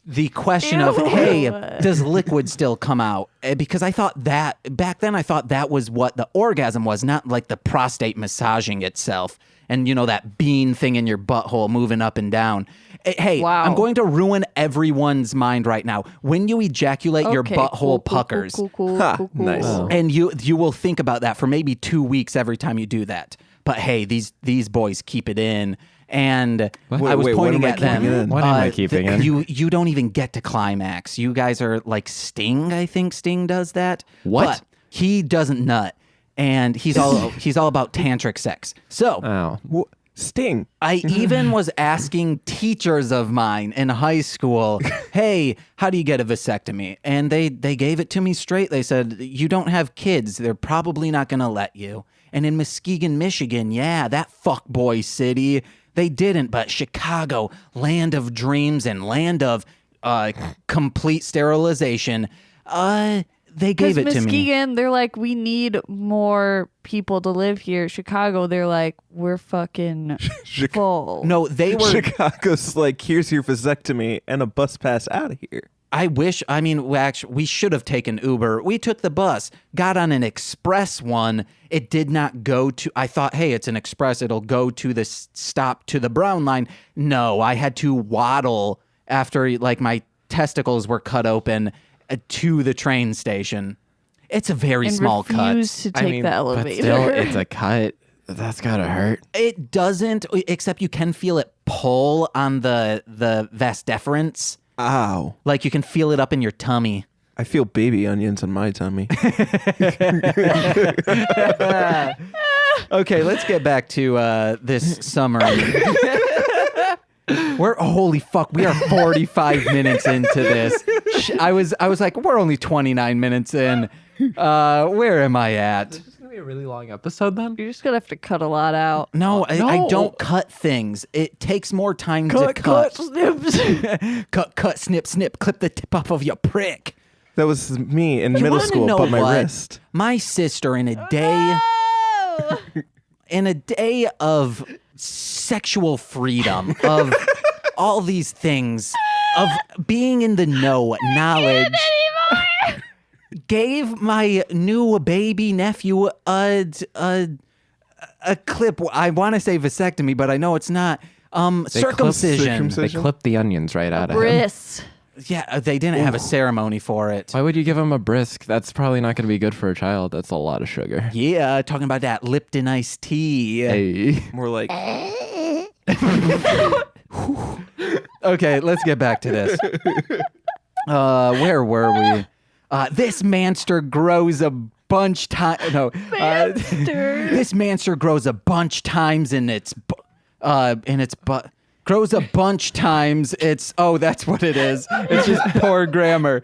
the question of, Ew. hey, does liquid still come out? Because I thought that, back then I thought that was what the orgasm was, not like the prostate massaging itself. And, you know, that bean thing in your butthole moving up and down. Hey, Wow. I'm going to ruin everyone's mind right now. When you ejaculate, your Okay, butthole cool, puckers. Cool. Nice. Oh. And you will think about that for maybe 2 weeks every time you do that. But hey, these boys keep it in. And What? I was Wait, what pointing am I at them. keeping in? What am I keeping in? You don't even get to climax. You guys are like Sting. I think Sting does that. What? But he doesn't nut, and he's all about tantric sex. So Oh. Sting. I even was asking teachers of mine in high school, hey, how do you get a vasectomy? And they gave it to me straight. They said, you don't have kids. They're probably not going to let you. And in Muskegon, Michigan, yeah, that fuckboy city, they didn't. But Chicago, land of dreams and land of complete sterilization, they gave it to me. Muskegon, they're like, we need more people to live here. Chicago, they're like, we're fucking full. No, they were. Chicago's like, here's your vasectomy and a bus pass out of here. I wish, I mean, we should have taken Uber. We took the bus, got on an express one. It did not go to, I thought, hey, it's an express. It'll go to the stop to the Brown line. No, I had to waddle after like my testicles were cut open to the train station. It's a very and small cut. refuse to take the but elevator. still, it's a cut. That's gotta hurt. It doesn't, except you can feel it pull on the vas deferens. Ow. Like you can feel it up in your tummy. I feel baby onions on my tummy. Okay, let's get back to this summary. Holy fuck, we are 45 minutes into this. I was like, we're only 29 minutes in. Where am I at? Is this going to be a really long episode then? You're just gonna have to cut a lot out. No, I don't cut things. It takes more time to cut. Snips. cut, snip, clip the tip off of your prick. That was me in You middle wanna school, know but my what? wrist. My sister in a day of sexual freedom, of all these things, of being in the know, knowledge, gave my new baby nephew a clip. I want to say vasectomy, but I know it's not. Circumcision. They clipped the onions right out of him. Wrists. Yeah, they didn't have a ceremony for it. Why would you give him a brisk? That's probably not going to be good for a child. That's a lot of sugar. Yeah, talking about that Lipton iced tea. Hey. More like Okay, let's get back to this. Where were we? This manster grows a bunch this manster grows a bunch times in its butt. Grows a bunch times. That's what it is. It's just poor grammar.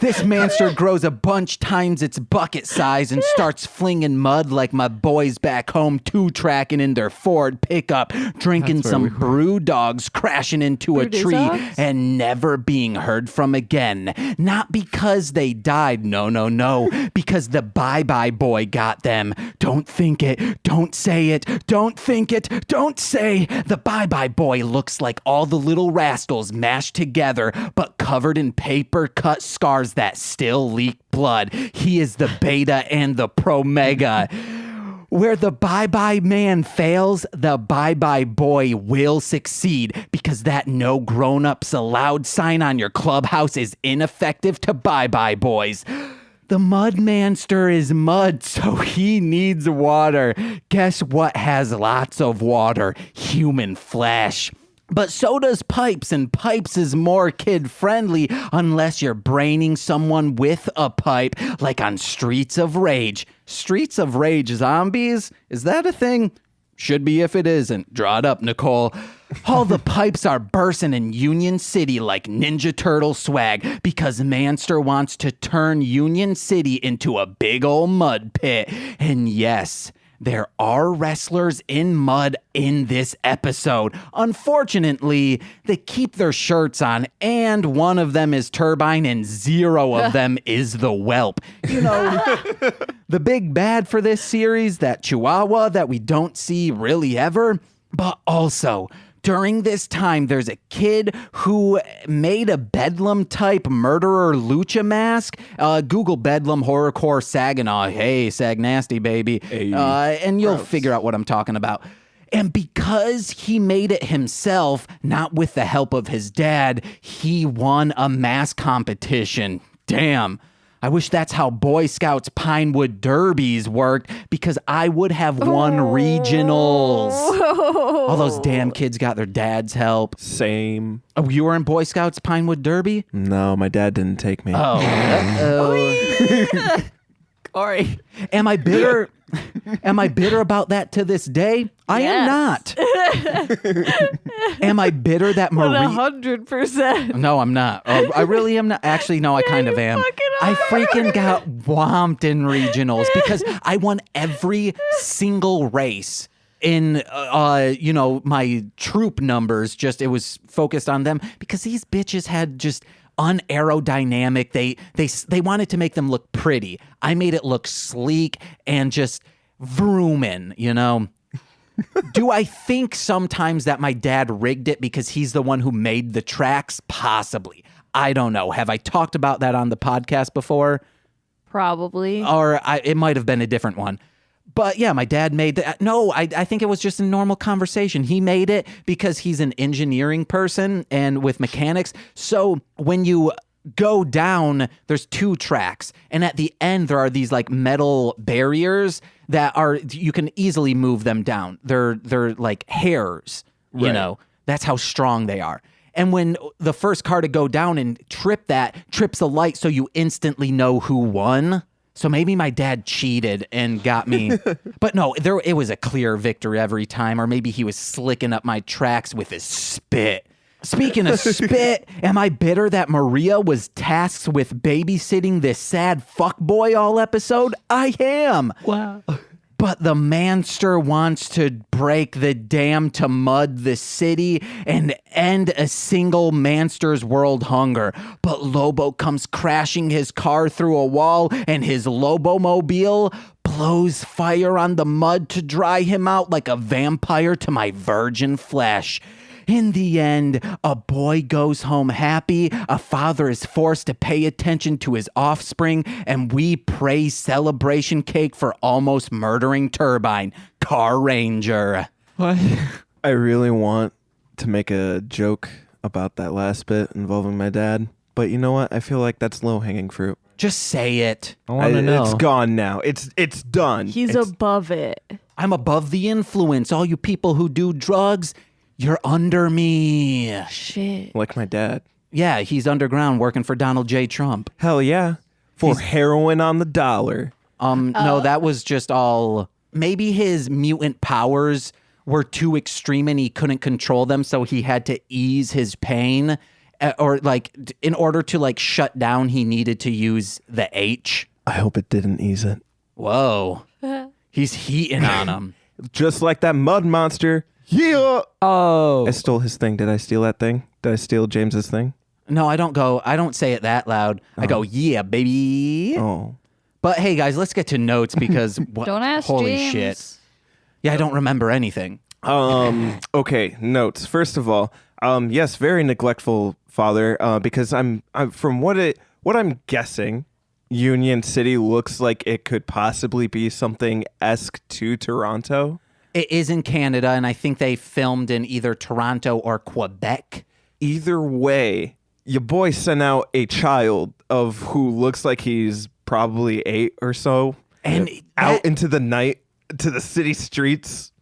This manster grows a bunch times its bucket size and starts flinging mud like my boys back home, two-tracking in their Ford pickup, drinking some brew dogs, crashing into a tree, and never being heard from again. Not because they died, no, because the bye-bye boy got them. Don't think it, don't say it, don't think it, don't say. The bye-bye boy looks like all the little rascals mashed together, but covered in paper-cut scars that still leak blood. He is the beta and the pro-mega. Where the bye-bye man fails, the bye-bye boy will succeed, because that no grown-ups allowed sign on your clubhouse is ineffective to bye-bye boys. The Mudmanster is mud, so he needs water. Guess what has lots of water? Human flesh. But so does Pipes, and Pipes is more kid-friendly unless you're braining someone with a pipe, like on Streets of Rage. Streets of Rage zombies? Is that a thing? Should be if it isn't. Draw it up, Nicole. All the pipes are bursting in Union City like Ninja Turtle swag because Manster wants to turn Union City into a big old mud pit. And yes, there are wrestlers in mud in this episode. Unfortunately, they keep their shirts on, and one of them is Turbine, and 0 of them is the Whelp. You know, the big bad for this series, that Chihuahua that we don't see really ever. But also, during this time, there's a kid who made a Bedlam-type murderer Lucha mask. Google Bedlam Horrorcore Saginaw. Hey, Sag Nasty, baby. Hey, and you'll figure out what I'm talking about. And because he made it himself, not with the help of his dad, he won a mask competition. Damn. I wish that's how Boy Scouts Pinewood Derbies worked, because I would have won regionals. All those damn kids got their dad's help. same. Oh, you were in Boy Scouts Pinewood Derby? No, my dad didn't take me. Oh. Uh-oh. Corey. Am I bitter? Am I bitter about that to this day? I am not. Am I bitter that Marie? 100%. No, I'm not. Oh, I really am not. Actually, no, I kind of am. I freaking got womped in regionals because I won every single race in, my troop numbers. Just, it was focused on them because these bitches had just unaerodynamic. They wanted to make them look pretty. I made it look sleek and just vrooming, you know? Do I think sometimes that my dad rigged it because he's the one who made the tracks? Possibly. I don't know. Have I talked about that on the podcast before? Probably. Or it might have been a different one. But yeah, my dad made that. No, I think it was just a normal conversation. He made it because he's an engineering person and with mechanics. So when you go down, there's 2 tracks. And at the end, there are these like metal barriers that you can easily move them down. They're like hairs, you know. That's how strong they are. And when the first car to go down and trips a light, so you instantly know who won. So maybe my dad cheated and got me. But no, it was a clear victory every time. Or maybe he was slicking up my tracks with his spit. Speaking of spit, am I bitter that Maria was tasked with babysitting this sad fuckboy all episode? I am. Wow. But the manster wants to break the dam to mud the city and end a single manster's world hunger. But Lobo comes crashing his car through a wall, and his Lobomobile blows fire on the mud to dry him out like a vampire to my virgin flesh. In the end, a boy goes home happy, a father is forced to pay attention to his offspring, and we praise celebration cake for almost murdering Turbine, Car Ranger. What? I really want to make a joke about that last bit involving my dad, but you know what? I feel like that's low-hanging fruit. Just say it. I want to know. It's gone now. It's done. He's above it. I'm above the influence. All you people who do drugs, you're under me. Shit. Like my dad. Yeah, he's underground working for Donald J. Trump. Hell yeah. For heroin on the dollar. No, that was just all. Maybe his mutant powers were too extreme and he couldn't control them, so he had to ease his pain. Or like, in order to like shut down, he needed to use the H. I hope it didn't ease it. Whoa. He's heating on him. Just like that mud monster. Yeah. Oh. I stole his thing. Did I steal that thing? Did I steal James's thing? No, I don't say it that loud. I go, yeah, baby. Oh. But hey, guys, let's get to notes because Don't ask holy James. shit. Yeah, I don't remember anything. Okay, notes. First of all, yes, very neglectful father, because I'm from what I'm guessing, Union City looks like it could possibly be something esque to Toronto. It is in Canada, and I think they filmed in either Toronto or Quebec. Either way, your boy sent out a child of who looks like he's probably 8 or so, And out into the night to the city streets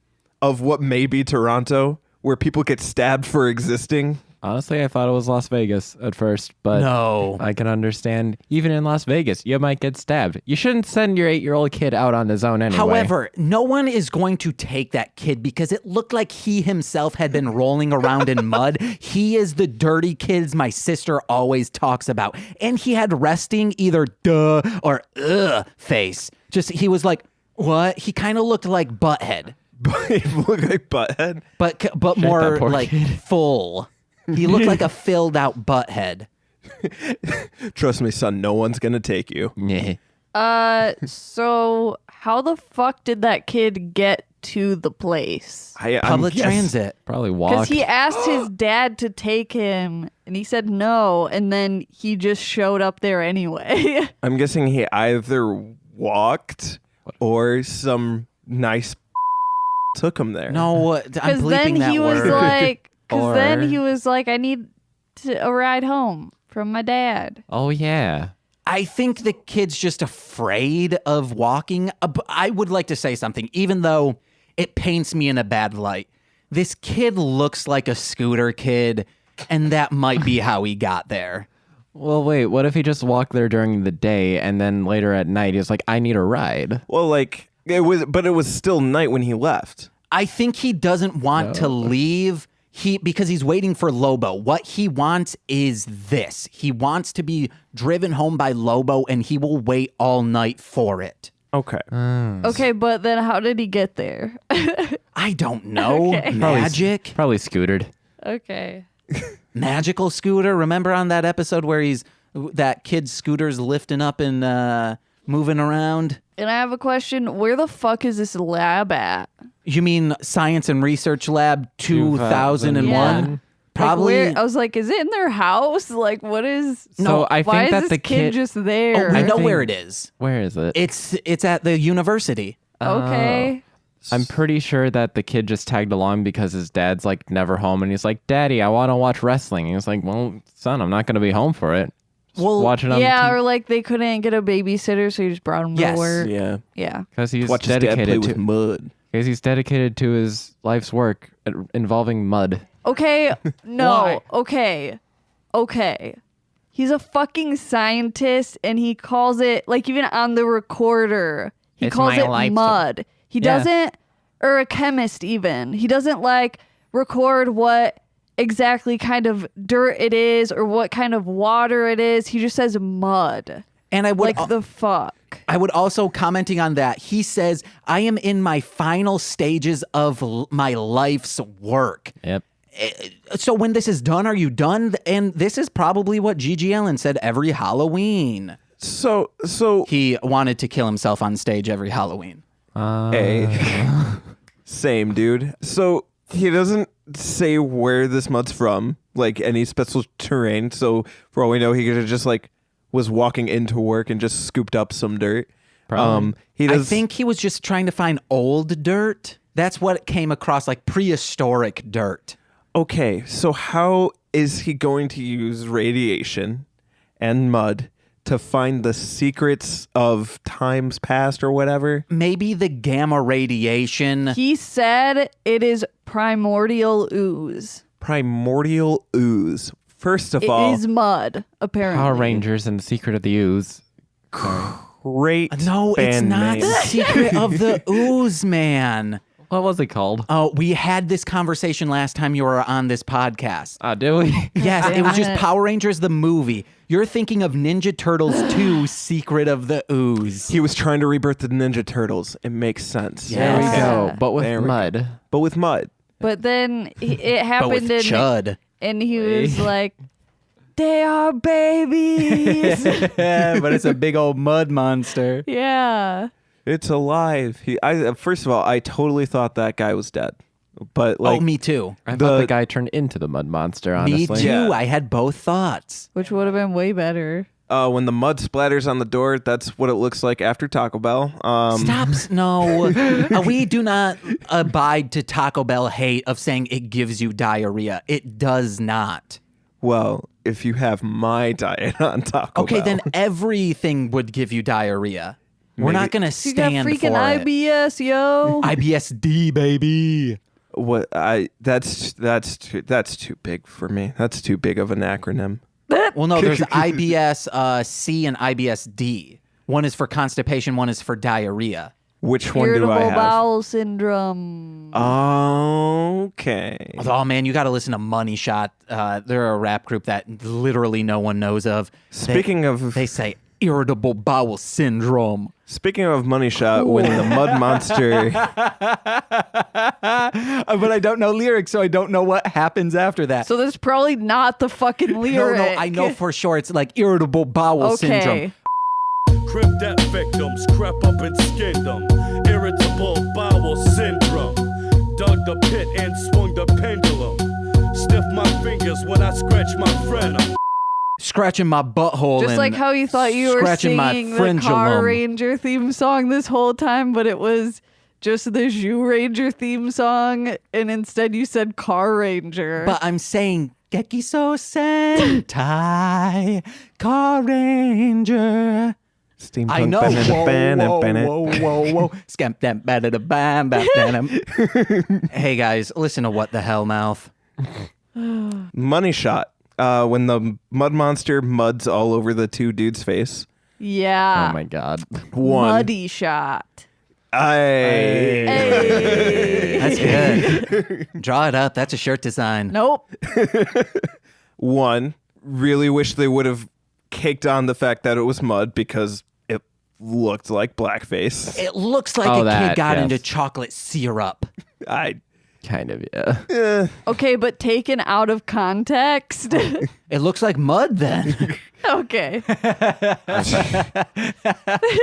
of what may be Toronto, where people get stabbed for existing. Honestly, I thought it was Las Vegas at first, but No. I can understand. Even in Las Vegas, you might get stabbed. You shouldn't send your 8-year-old kid out on his own anyway. However, no one is going to take that kid because it looked like he himself had been rolling around in mud. He is the dirty kids my sister always talks about. And he had resting either duh or ugh face. Just, he was like, what? He kind of looked like Butthead, He looked like Butthead. but more that poor like kid. full. He looked like a filled out Butthead. Trust me, son, no one's gonna take you. Yeah. So how the fuck did that kid get to the place? Public transit. Probably Because walked. he asked his dad to take him, and he said no, and then he just showed up there anyway. I'm guessing he either walked or some nice took him there. No, I'm Because bleeping then that he was word. like, Or- I need a ride home from my dad. Oh, yeah. I think the kid's just afraid of walking. I would like to say something, even though it paints me in a bad light. This kid looks like a scooter kid, and that might be how he got there. Well, wait, what if he just walked there during the day and then later at night he's like, I need a ride? Well, like it was still night when he left. I think he doesn't want to leave because he's waiting for Lobo. What he wants is this. He wants to be driven home by Lobo, and he will wait all night for it. Okay. Okay, but then how did he get there? I don't know. Okay. Magic? Probably scootered. Okay. Magical scooter? Remember on that episode where that kid's scooter's lifting up and moving around? And I have a question. Where the fuck is this lab at? You mean Science and Research Lab 2001? Yeah. Probably. I was like, is it in their house? Like, what is? So I why think is that this the kid just there? I know think- where it is. Where is it? It's at the university. Okay. I'm pretty sure that the kid just tagged along because his dad's like never home and he's like, Daddy, I want to watch wrestling. And he's like, well, son, I'm not going to be home for it. Just Well, watch it on Yeah, the or like they couldn't get a babysitter, so he just brought him Yes. to work. Yeah. Yeah. because he's Watch his dad play dedicated with to mud. because he's dedicated to his life's work involving mud. Okay. No. Why? Okay. He's a fucking scientist, and he calls it, like, even on the recorder, he It's calls my it life mud. He Yeah. doesn't, or a chemist even. He doesn't, like, record what exactly kind of dirt it is or what kind of water it is. He just says mud. And I would Like, the fuck? I would also, commenting on that, he says, I am in my final stages of my life's work. Yep. So when this is done, are you done? And this is probably what G.G. Allen said every Halloween. So He wanted to kill himself on stage every Halloween. Same, dude. So he doesn't say where this mud's from, like any special terrain. So for all we know, he could have just like was walking into work and just scooped up some dirt. Probably. I think he was just trying to find old dirt. That's what came across, like prehistoric dirt. Okay, so how is he going to use radiation and mud to find the secrets of times past or whatever? Maybe the gamma radiation. He said it is primordial ooze. Primordial ooze. First of It all, is mud, apparently. Power Rangers and the Secret of the Ooze. great. No, it's band not name. the secret of the ooze, man. What was it called? Oh, we had this conversation last time you were on this podcast. Do we? Yes, it was just Power Rangers the movie. You're thinking of Ninja Turtles 2, Secret of the Ooze. He was trying to rebirth the Ninja Turtles. It makes sense. Yeah. There we Yeah. go. But with There we go. mud. But with mud. But then it But happened with Chud. and he was like, they are babies. But it's a big old mud monster. Yeah. It's alive. First of all, I totally thought that guy was dead. But like, me too. I thought the guy turned into the mud monster, honestly. Me too. Yeah. I had both thoughts. Which would have been way better. when the mud splatters on the door, that's what it looks like after Taco Bell. Stop. No. We do not abide to Taco Bell hate of saying it gives you diarrhea. It does not. Well, if you have my diet on Taco Okay, Bell. then everything would give you diarrhea. We're Maybe- not going to You got stand freaking for it. IBS, yo. IBSD, baby. What that's too big for me. That's too big of an acronym. Well, no, there's IBS C and IBSD. One is for constipation, one is for diarrhea. Which one do Irritable I have? bowel syndrome. Okay. Oh, man, you got to listen to Money Shot. They're a rap group that literally no one knows of. Speaking of They say irritable bowel syndrome. Speaking of Money Shot, when the mud monster But I don't know lyrics, so I don't know what happens after that. So that's probably not the fucking no, lyric. I know for sure it's like irritable bowel syndrome. Okay. Crip that victims, crept up and skinned them. Irritable bowel syndrome. Dug the pit and swung the pendulum. Sniff my fingers when I scratch my frenum. Scratching my butthole. Just and like how you thought you were scratching my singing the frenulum. Car Ranger theme song this whole time, but it was just the Jew Ranger theme song, and instead you said Car Ranger. But I'm saying Gekiso Sentai Car Ranger. steampunk I know. Whoa. Scamp them, bam, bam. Hey guys, listen to What the Hell Mouth. Money Shot. When the mud monster muds all over the two dudes' face. yeah. Oh my God. One. Muddy shot. Hey. That's good. Draw it up. That's a shirt design. Nope. One, really wish they would have caked on the fact that it was mud because it looked like blackface. It looks like Oh, a that, kid got yes. into chocolate syrup. Kind of, yeah. Okay, but taken out of context. It looks like mud then. Okay.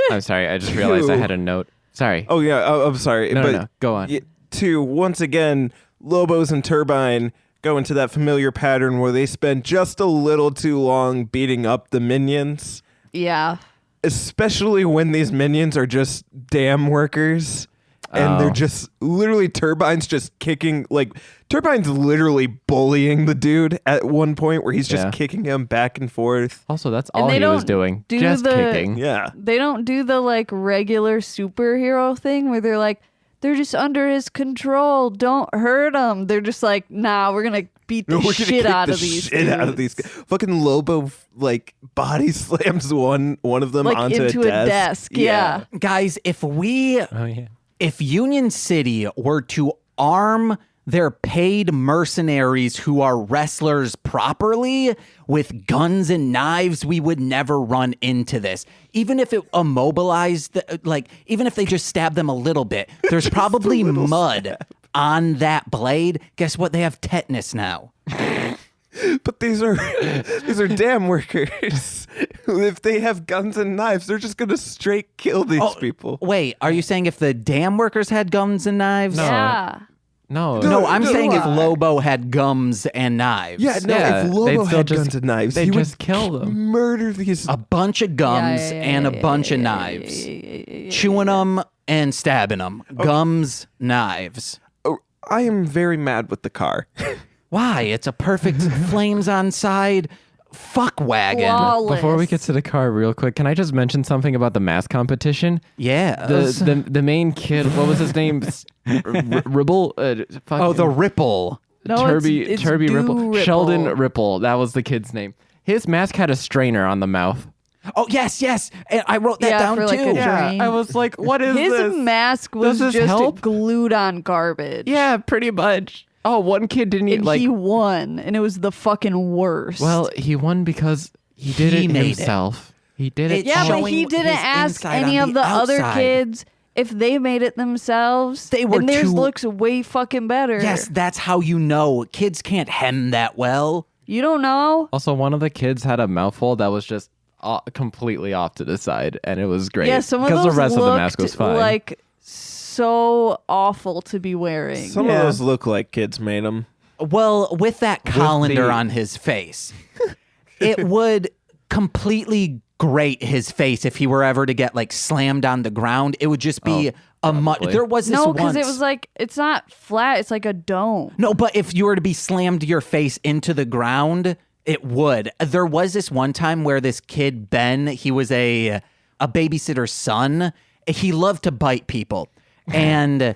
I'm sorry. I just realized I had a note. Sorry. Oh, yeah. I'm sorry. No, but no. Go on. Two, once again, Lobos and Turbine go into that familiar pattern where they spend just a little too long beating up the minions, Yeah. especially when these minions are just dam workers. And they're Oh. just literally Turbine's just kicking, like Turbine's literally bullying the dude at one point where he's just Yeah. kicking him back and forth. Also, that's And all they he was don't doing. do Just the- kicking. Yeah. They don't do the like regular superhero thing where they're like, they're just under his control. Don't hurt them. They're just like, nah, we're going to beat the shit out of these dudes. Fucking Lobo like body slams one of them like onto into a desk. Yeah. Guys, if yeah. if Union City were to arm their paid mercenaries who are wrestlers properly with guns and knives, we would never run into this. Even if it immobilized, even if they just stab them a little bit, there's probably mud on that blade. Guess what? They have tetanus now. But these are dam workers. If they have guns and knives, they're just gonna straight kill these people. Wait, are you saying if the dam workers had guns and knives? No. Yeah. No, I'm saying if Lobo had gums and knives. Yeah, no, Yeah, if Lobo they'd still had just- guns and knives, they'd he just would kill them. murder these. A bunch of gums and a bunch of knives. Chewing them and stabbing them. Gums, knives. Oh, I am very mad with the car. Why? It's a perfect flames on side fuck wagon. Flawless. Before we get to the car real quick, can I just mention something about the mask competition? Yeah. The main kid, what was his name? Ribble? the Ripple. No, Turby it's Ripple. Do Ripple. Sheldon Ripple. That was the kid's name. His mask had a strainer on the mouth. Oh, yes. And I wrote that down for like too. a dream. I was like, what is His this? mask was Does this just help? glued on garbage. Yeah, pretty much. Oh, one kid didn't And even he won, and it was the fucking worst. Well, he won because he did He it made it. himself. He did it. yeah, but showing he didn't his ask inside any on of the the other outside. kids if they made it themselves. They were and theirs too- looks way fucking better. Yes, that's how you know. Kids can't hem that well. You don't know? Also, one of the kids had a mouthful that was just completely off to the side, and it was great. Yeah, some of because those the rest of the mask was looked fine. like so awful to be wearing. Some of those look like kids made them. Well, with that colander the- on his face, it would completely grate his face if he were ever to get like slammed on the ground. It would just be a much. probably. There was this No, once. because it was like, it's not flat, it's like a dome. No, but if you were to be slammed your face into the ground, it would. There was this one time where this kid, Ben, he was a babysitter's son. He loved to bite people. And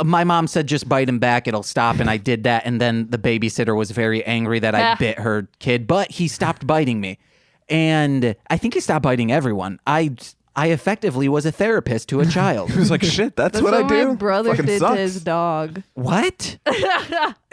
my mom said, just bite him back, it'll stop. And I did that. And then the babysitter was very angry that I bit her kid, but he stopped biting me. And I think he stopped biting everyone. I effectively was a therapist to a child. He was like, shit, that's what I what do. my brother Fucking did sucks. to his dog. What?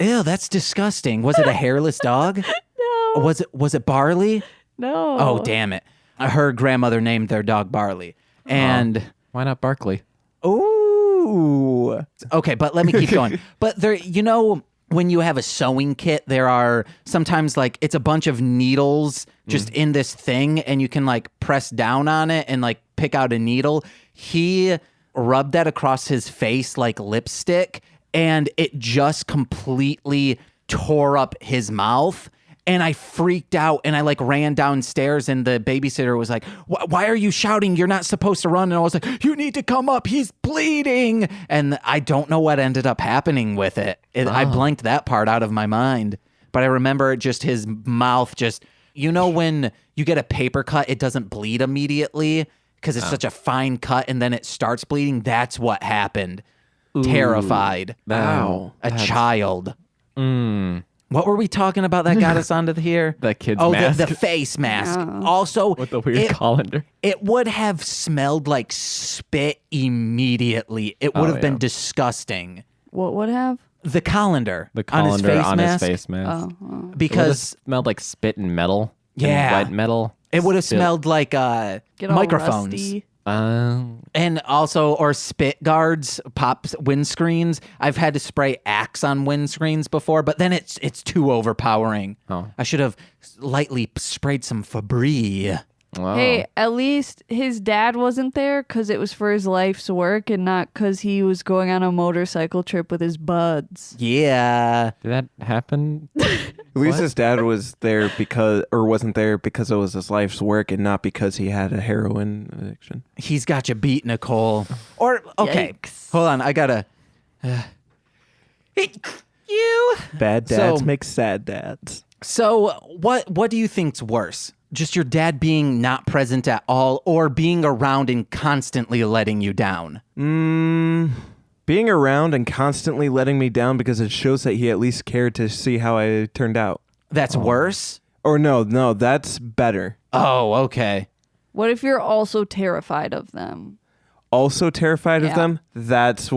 Ew, that's disgusting. Was it a hairless dog? No. Was it Barley? No. Oh, damn it. Her grandmother named their dog Barley. And Why not Barkley? ooh. Okay, but let me keep going. But there, when you have a sewing kit, there are sometimes like it's a bunch of needles just in this thing, and you can like press down on it and like pick out a needle. He rubbed that across his face like lipstick, and it just completely tore up his mouth. And I freaked out, and I like ran downstairs, and the babysitter was like, why are you shouting? You're not supposed to run. And I was like, you need to come up. He's bleeding. And I don't know what ended up happening with it. I blanked that part out of my mind. But I remember just his mouth just, when you get a paper cut, it doesn't bleed immediately because it's such a fine cut, and then it starts bleeding. That's what happened. Terrified. Wow. A child. What were we talking about that got us onto here? The kid's oh, mask. the face mask. Also, With the weird colander. it would have smelled like spit immediately. It would have been disgusting. What would have? The colander. The colander on his face mask. Because Smelled like spit and metal. Yeah. And wet metal. it would have Spit. smelled like Get all microphones. rusty. And also, or spit guards, pop windscreens. I've had to spray Axe on windscreens before, but then it's too overpowering. Oh. I should have lightly sprayed some Febreze. Wow. Hey, at least his dad wasn't there because it was for his life's work and not because he was going on a motorcycle trip with his buds. Yeah. Did that happen? At least his dad was there wasn't there because it was his life's work and not because he had a heroin addiction. He's got you beat, Nicole. Or, okay. Yikes. Hold on. I gotta. You. Bad dads So- make sad dads. So, what do you think's worse? Just your dad being not present at all, or being around and constantly letting you down? Being around and constantly letting me down because it shows that he at least cared to see how I turned out. That's worse? Or no, that's better. Oh, okay. What if you're also terrified of them? Also terrified of Yeah. them? That's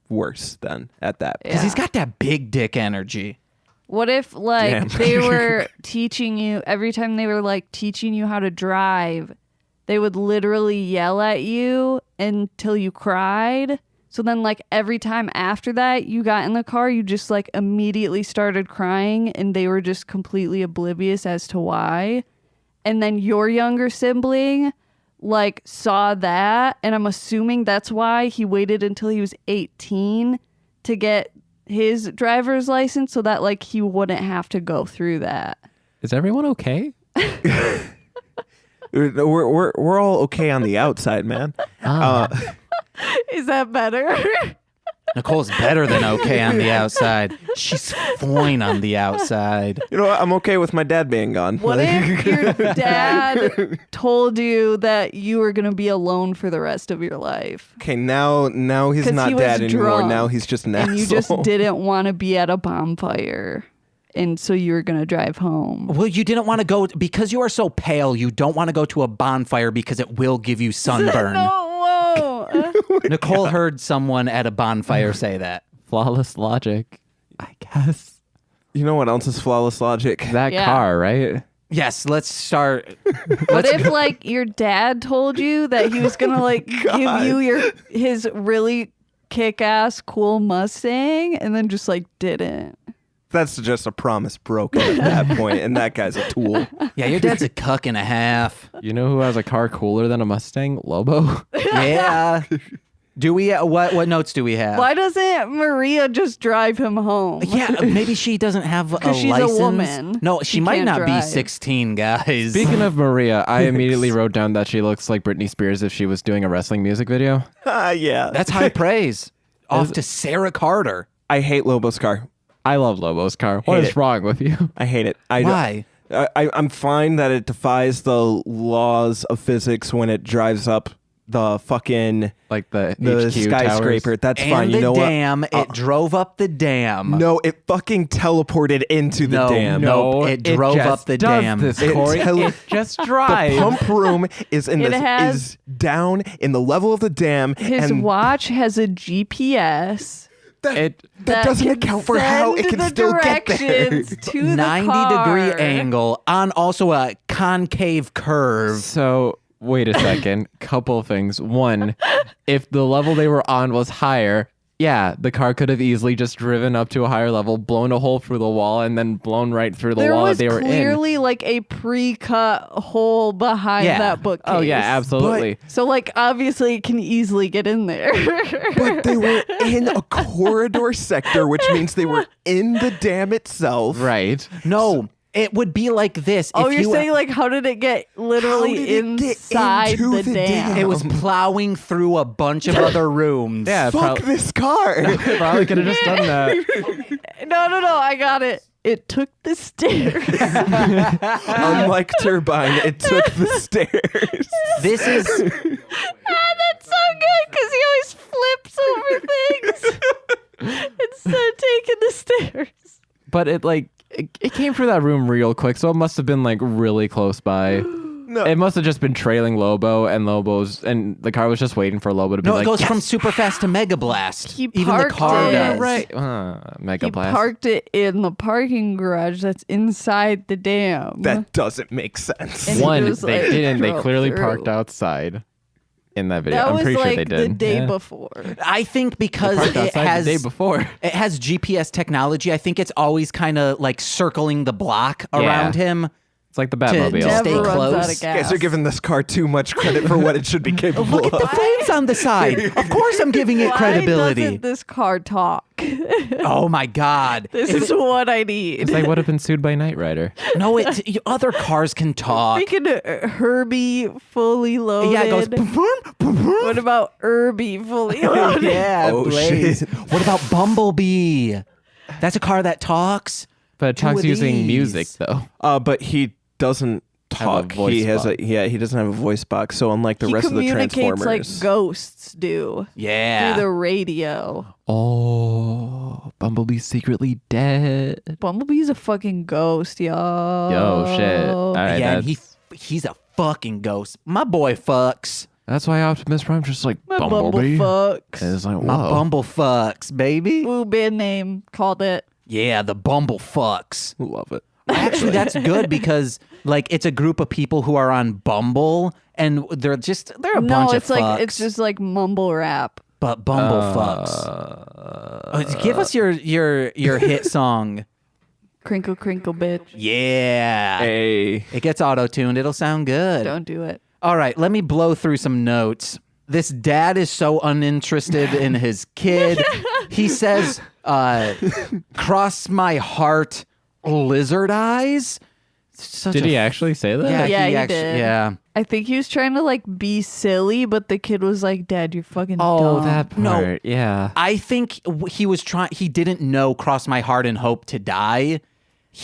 worse then at that point. Because he's got that big dick energy. What if, like, Damn. they were teaching you, every time they were, like, teaching you how to drive, they would literally yell at you until you cried? So then, like, every time after that you got in the car, you just, like, immediately started crying, and they were just completely oblivious as to why. And then your younger sibling, like, saw that, and I'm assuming that's why he waited until he was 18 to get his driver's license so that, like, he wouldn't have to go through that. Is everyone okay? We're all okay on the outside, man. Is that better? Nicole's better than okay on the outside. She's fine on the outside. You know what? I'm okay with my dad being gone. What if your dad told you that you were going to be alone for the rest of your life? Okay, now he's 'Cause not he was dad anymore. drunk, Now he's just an and asshole. you just didn't want to be at a bonfire, and so you were going to drive home. Well, you didn't want to go because you are so pale. You don't want to go to a bonfire because it will give you sunburn. No, whoa. Nicole heard someone at a bonfire say that. Flawless logic, I guess. You know what else is flawless logic? That Yeah. car, right? Yes, let's start. What if, like, your dad told you that he was gonna, like, give you his really kick-ass cool Mustang, and then just, like, didn't? That's just a promise broken at that point, and that guy's a tool. Yeah, your dad's a cuck and a half. You know who has a car cooler than a Mustang? Lobo. Yeah. Do we? What notes do we have? Why doesn't Maria just drive him home? Yeah, maybe she doesn't have a 'Cause she's a license. woman. No, she She might can't not be drive. 16, guys. Speaking of Maria, I immediately wrote down that she looks like Britney Spears if she was doing a wrestling music video. Yeah. That's high praise. Off to Sarah Carter. I hate Lobo's car. I love Lobo's car. What Hate is it. wrong with you? I hate it. Why? I'm fine that it defies the laws of physics when it drives up the fucking Like the HQ skyscraper. towers. That's And fine. the You know dam, it drove up the dam. what? No, it fucking teleported into the No, dam. no. it drove just up the does dam. This, It Corey. tele- It just The drives. pump room is in It this has- is down in the level of the dam. His and watch has a GPS that doesn't can account for how it send can the still get there. directions to the 90-degree car. angle on also a concave curve. So wait a second. Couple things. One, if the level they were on was higher, yeah, the car could have easily just driven up to a higher level, blown a hole through the wall, and then blown right through the There wall was that they were in. clearly like a pre-cut hole behind Yeah. that bookcase. Oh yeah, absolutely. So like obviously it can easily get in there. But they were in a corridor sector, which means they were in the dam itself. Right. No, it would be like this. Oh, if you're you saying like how did it get literally How did it get inside into the the dam? dam? it was plowing through a bunch of other rooms. Yeah, Fuck this car. probably could have just done that. No, I got it. It took the stairs. Unlike Turbine, it took the stairs. This is That's so good because he always flips over things instead of taking the stairs. But it came through that room real quick, so it must have been like really close by. No. It must have just been trailing Lobo, and the car was just waiting for Lobo to be no. like, It goes "Yes!" from super fast to mega blast. He Even the parked car it. does. right. Mega He blast. parked it in the parking garage that's inside the dam. That doesn't make sense. And he One, just, they like, didn't. They drove clearly through. parked outside in that video. That I'm was pretty like sure they did. the day Yeah. before. I think because Parked it outside has the day before. it has GPS technology. I think it's always kind of like circling the block Yeah. around him. It's like the To Batmobile. stay Never runs close. out of You gas. guys are giving this car too much credit for what it should be capable Look at of. the flames on the side. Of course, I'm giving it Why credibility. doesn't this car talk? Oh my God! This is what I need. They would have been sued by Knight Rider. No, other cars can talk. Freaking Herbie fully loaded. Yeah, it goes. boom, boom, boom. What about Herbie fully loaded? Yeah, Oh, Blaze. shit. What about Bumblebee? That's a car that talks. But it Two talks of using these. music, though. But he doesn't talk. He doesn't have a voice box. So unlike the rest of the Transformers, like ghosts do. Yeah. Through the radio. Oh, Bumblebee's secretly dead. Bumblebee's a fucking ghost, yo. Yo, shit. All right, Yeah, and he's a fucking ghost. My boy fucks. that's why Optimus Prime's just like My Bumblebee. bumblefucks. And it's like, My whoa. bumble fucks, baby. Ooh, band name. Called it. Yeah, the bumble fucks. love it. Actually, that's good because like it's a group of people who are on Bumble and they're a bunch of fucks. It's just like mumble rap. But Bumble fucks. Give us your hit song. Crinkle, crinkle, bitch. Yeah. Hey. It gets auto-tuned. It'll sound good. Don't do it. All right, let me blow through some notes. This dad is so uninterested in his kid. He says, cross my heart, lizard eyes. Did he actually say that? Yeah, he actually did. Yeah. I think he was trying to like be silly, but the kid was like, Dad, you're fucking Oh, dumb. that part. No. Yeah. I think he didn't know cross my heart and hope to die.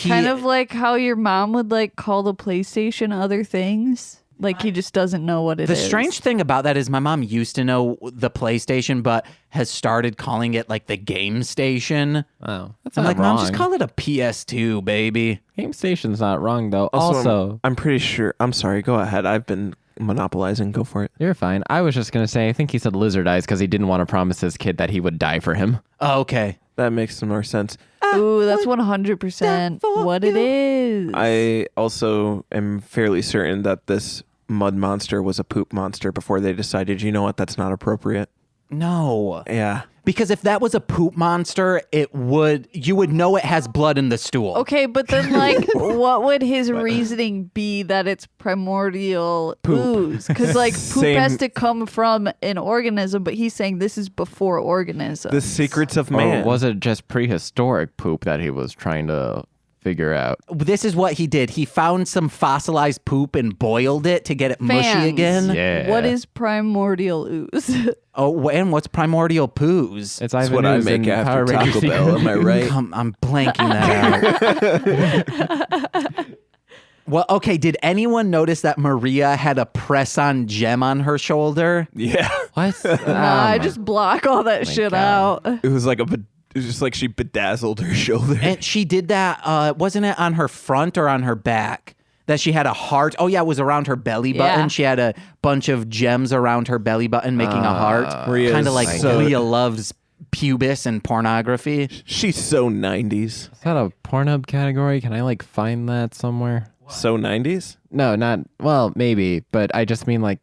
Kind of like how your mom would like call the PlayStation other things. Like he just doesn't know what it is. The strange thing about that is my mom used to know the PlayStation, but has started calling it like the game station. Oh, that's I'm not like, wrong. Mom, just call it a PS2, baby. Game Station's not wrong though. Also, Also, I'm pretty sure. I'm sorry. Go ahead. I've been monopolizing. Go for it. you're fine. I was just gonna say, I think he said lizard eyes because he didn't want to promise his kid that he would die for him. Oh, okay. That makes some more sense. Ooh, that's 100% what it is. I also am fairly certain that this mud monster was a poop monster before they decided, you know what, that's not appropriate. No. Yeah. Because if that was a poop monster, you would know it has blood in the stool. Okay, but then like, what would his reasoning be that it's primordial ooze? Because like poop Same. has to come from an organism, but he's saying this is before organisms. The secrets of man. Or was it just prehistoric poop that he was trying to figure out? This is what he did. He found some fossilized poop and boiled it to get it mushy Fans. again. Yeah. What is primordial ooze? Oh, and what's primordial poos? It's That's Ivan what I Ooze make in after Power Rangers Taco Bell. Am I right? I'm blanking that out. Well, okay, did anyone notice that Maria had a press-on gem on her shoulder? Yeah. What? I just block all that shit God. out. It was just like she bedazzled her shoulder. And she did that, wasn't it on her front or on her back? That she had a heart. Oh, yeah, it was around her belly button. Yeah. She had a bunch of gems around her belly button making a heart. Maria's Kind of like so- Leah loves pubis and pornography. She's so 90s. Is that a Pornhub category? Can I like find that somewhere? So 90s? No, not well, maybe, but I just mean like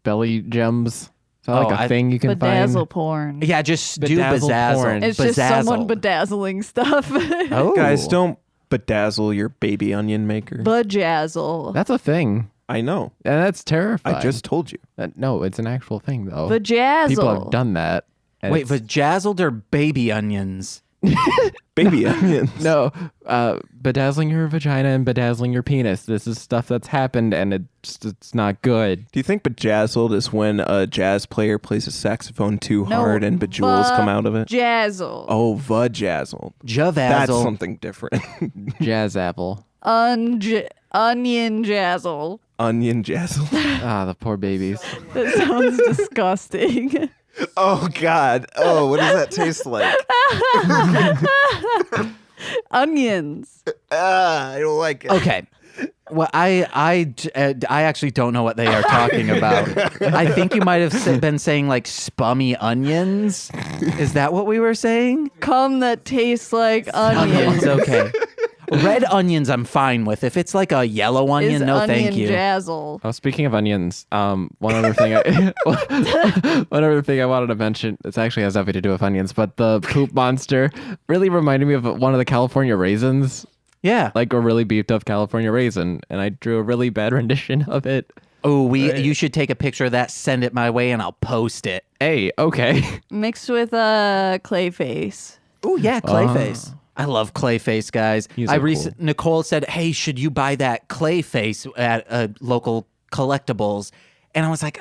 belly gems. Is that like a thing you can Bedazzle find? porn. Yeah, just do Bedazzle bedazzle. porn. It's just Bedazzle. someone bedazzling stuff. Oh. Guys, don't bedazzle your baby onion maker. Bejazzle. That's a thing, I know. and that's terrifying. I just told you. No, it's an actual thing though. Bejazzle. People have done that. and Wait, it's- bedazzled or baby onions? Baby onions. no, bedazzling your vagina and bedazzling your penis. This is stuff that's happened, and it's not good. Do you think bejazzled is when a jazz player plays a saxophone too hard and bejewels come out of it? Jazzle. Oh, vajazzled. Javazzle. That's something different. Jazz apple. Onion jazzle. Onion jazzle. Ah, the poor babies. That sounds disgusting. Oh, God. Oh, what does that taste like? Onions. I don't like it. Okay. Well, I actually don't know what they are talking about. I think you might have been saying like spummy onions. Is that what we were saying? Cum that tastes like onions. Okay. Red onions, I'm fine with. If it's like a yellow onion, Is no, onion thank you. jazzle. Oh, speaking of onions, one other thing I wanted to mention. This actually has nothing to do with onions, but the poop monster really reminded me of one of the California raisins, Yeah. like a really beefed up California raisin, and I drew a really bad rendition of it. Oh, you should take a picture of that, send it my way, and I'll post it. Hey, okay. Mixed with Clayface. Oh yeah, Clayface. I love Clayface, guys. He's so cool. Nicole said, "Hey, should you buy that Clayface at a local collectibles?" And I was like,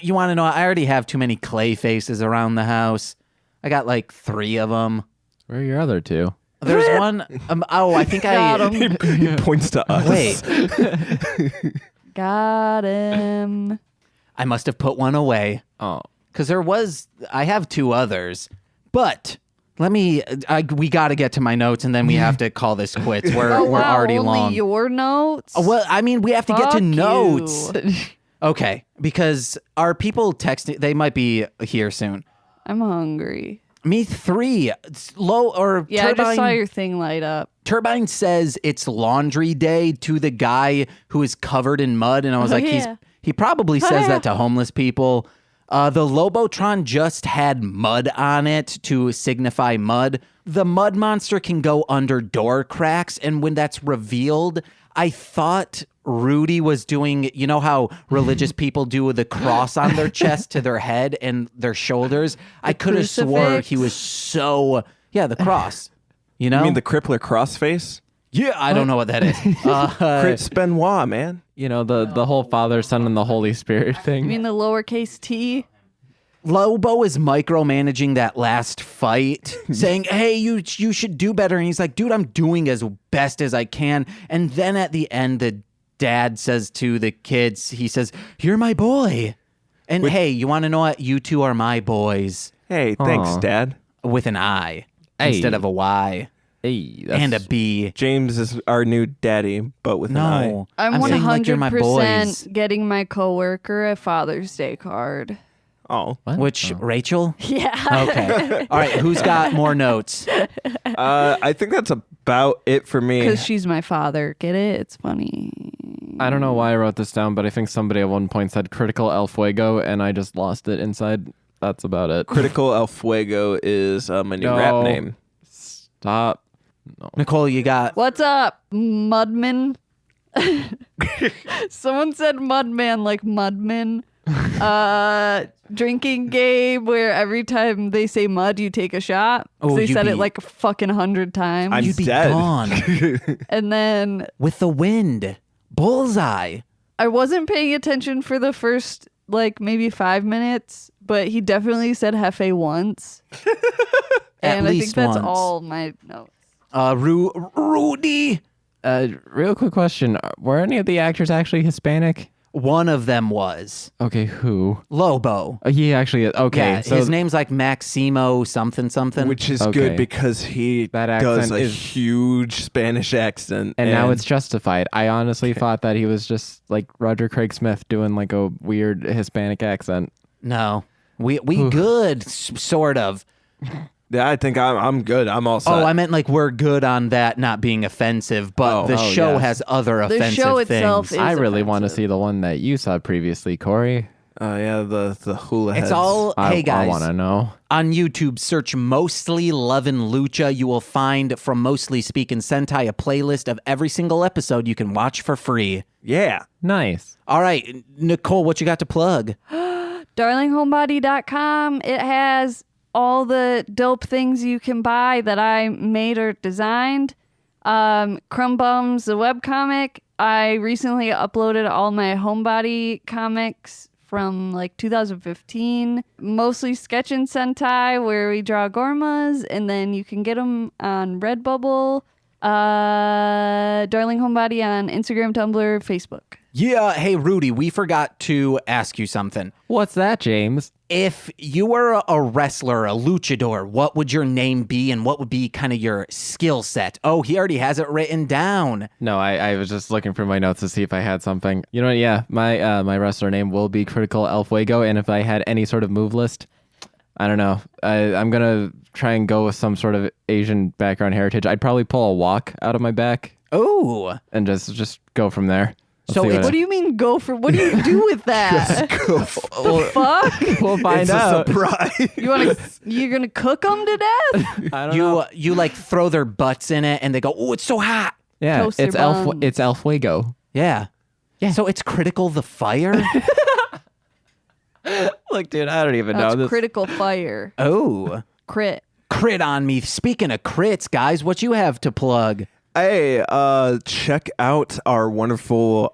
you want to know? I already have too many Clayfaces around the house. I got like 3 of them. Where are your other 2? There's one. I think Got him. He points to us. Wait, Got him. I must have put one away. Oh. Because I have two others. But we got to get to my notes and then we have to call this quits. We're already only long. your notes? Well, I mean, we have to get to Fuck notes. you. Okay, because our people texting, they might be here soon. I'm hungry. Me 3. Low or Yeah, Turbine, I just saw your thing light up. Turbine says it's laundry day to the guy who is covered in mud. And I was like, yeah. he probably says that to homeless people. The Lobotron just had mud on it to signify mud. The mud monster can go under door cracks. And when that's revealed, I thought Rudy was doing, you know how religious people do the cross on their chest to their head and their shoulders? I could have swore crucifix? he was the cross. You know? You mean the crippler crossface? Yeah, I don't know what that is. Chris Benoit, man. You know, the whole Father, Son, and the Holy Spirit thing. You mean the lowercase t? Lobo is micromanaging that last fight, saying, hey, you should do better. And he's like, dude, I'm doing as best as I can. And then at the end, the dad says to the kids, he says, you're my boy. And hey, you want to know what? You two are my boys. Hey, thanks, Aw. Dad. With an I Hey. instead of a Y Hey, that's, and a B. James is our new daddy, but with an eye. No. I'm saying like you're my 100% boys. getting my coworker a Father's Day card. Oh. What? Which, Rachel? Yeah. Okay. All right, who's got more notes? I think that's about it for me. Because she's my father. Get it? It's funny. I don't know why I wrote this down, but I think somebody at one point said Critical El Fuego, and I just lost it inside. That's about it. Critical El Fuego is my new No. rap name. Stop. Nicole, you got... What's up, Mudman? Someone said Mudman like Mudman. Drinking game where every time they say mud, you take a shot. 'Cause Oh, they you'd said be- it like fucking 100 times. I'm You'd be dead. gone And then with the wind. Bullseye. I wasn't paying attention for the first like maybe 5 minutes, but he definitely said Hefe once. At And I think least that's once. all my notes. Rudy. Real quick question. Were any of the actors actually Hispanic? One of them was Okay, who? Lobo. He actually is. Okay, Yeah, so his name's like Maximo something something. Which is Okay. good because he That does accent a is- huge Spanish accent. and now it's justified. I honestly thought that he was just like Roger Craig Smith doing like a weird Hispanic accent. No. We good, sort of. Yeah, I think I'm good. I'm all set. Oh, I meant like we're good on that not being offensive, but the Oh, show yes. has other The offensive show itself things. is I really want to offensive. see the one that you saw previously, Corey. Yeah, the hula heads. It's all, hey I guys, want to know. on YouTube, search Mostly Lovin' Lucha. You will find from Mostly Speaking Sentai a playlist of every single episode you can watch for free. Yeah. Nice. All right, Nicole, what you got to plug? DarlingHomebody.com. It has all the dope things you can buy that I made or designed. Crumb Bums, the webcomic. I recently uploaded all my Homebody comics from like 2015. Mostly Sketch and Sentai, where we draw Gormas, and then you can get them on Redbubble. Darling Homebody on Instagram, Tumblr, Facebook. Yeah, hey, Rudy, we forgot to ask you something. What's that, James? If you were a wrestler, a luchador, what would your name be and what would be kind of your skill set? Oh, he already has it written down. No, I was just looking for my notes to see if I had something. You know what? Yeah, my wrestler name will be Critical El Fuego, and if I had any sort of move list, I don't know. I'm gonna try and go with some sort of Asian background heritage. I'd probably pull a walk out of my back Oh, and just go from there. So see it's- What do you mean go for? What do you do with that? The fuck? We'll find It's out. a surprise. You're gonna cook them to death? I don't know. you like throw their butts in it and they go, oh, it's so hot. Yeah, Toast their buns. it's El Fuego. Yeah. So it's Critical the Fire? Look, dude, I don't even know That's this. critical fire. Oh, Crit. crit on me. Speaking of crits, guys, what you have to plug? Hey, check out our wonderful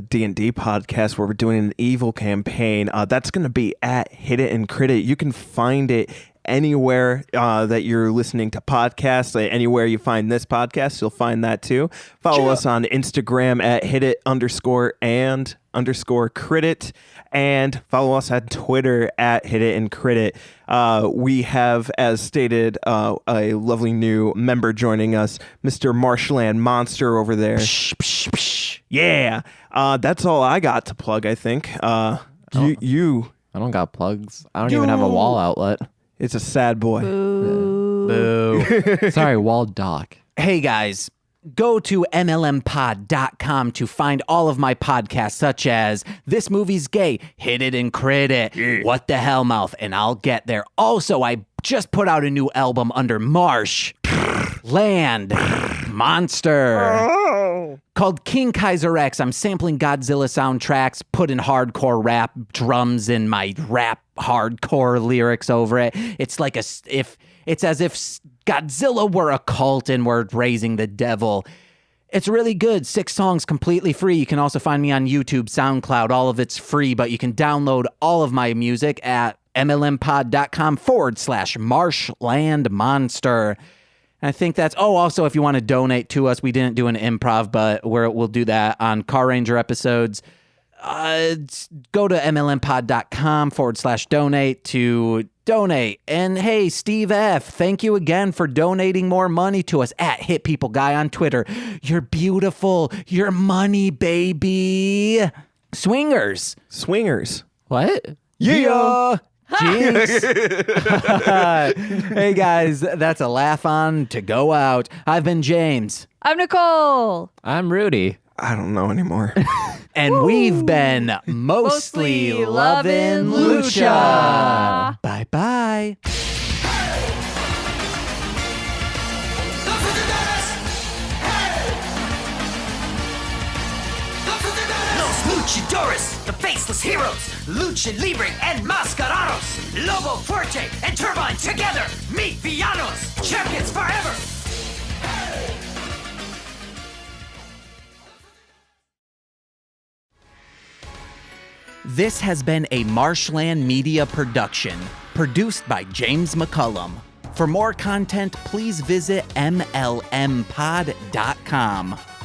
D&D podcast where we're doing an evil campaign. That's going to be at Hit It and Crit It. You can find it anywhere that you're listening to podcasts. Anywhere you find this podcast, you'll find that too. Follow us on Instagram at hit_and_credit, and follow us on Twitter at hititandcredit. We have, as stated, a lovely new member joining us, Mr. Marshland Monster over there. Psh, psh, psh. Yeah. That's all I got to plug, I think. You I don't got plugs. I don't even have a wall outlet. It's a sad boy. Boo. Sorry, wall dock. Hey guys, go to mlmpod.com to find all of my podcasts, such as This Movie's Gay, Hit It and Credit, What the Hell Mouth, and I'll get there. Also, I just put out a new album under Marsh, Land, Monster, called King Kaiser X. I'm sampling Godzilla soundtracks, putting hardcore rap drums in my rap hardcore lyrics over it. It's like it's as if Godzilla were a cult and we're raising the devil. It's really good. 6 songs completely free. You can also find me on YouTube, SoundCloud. All of it's free, but you can download all of my music at mlmpod.com/marshlandmonster. I think that's, also if you want to donate to us, we didn't do an improv, but we'll do that on Car Ranger episodes. Go to mlmpod.com/donate to donate. And hey, Steve F., thank you again for donating more money to us at Hit People Guy on Twitter. You're beautiful. You're money, baby. Swingers. What? Yeah. Jinx. Hey guys, that's a laugh on to go out. I've been James. I'm Nicole. I'm Rudy. I don't know anymore. And we've been mostly loving Lucha. Bye-bye. Los Luchadores, the faceless heroes, Lucha Libre and Mascarados, Lobo Fuerte and Turbine together, meet Villanos, champions forever. This has been a Marshland Media production, produced by James McCullum. For more content, please visit mlmpod.com.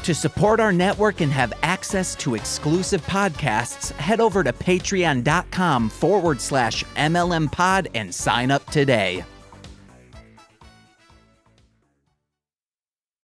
To support our network and have access to exclusive podcasts, head over to patreon.com/mlmpod and sign up today.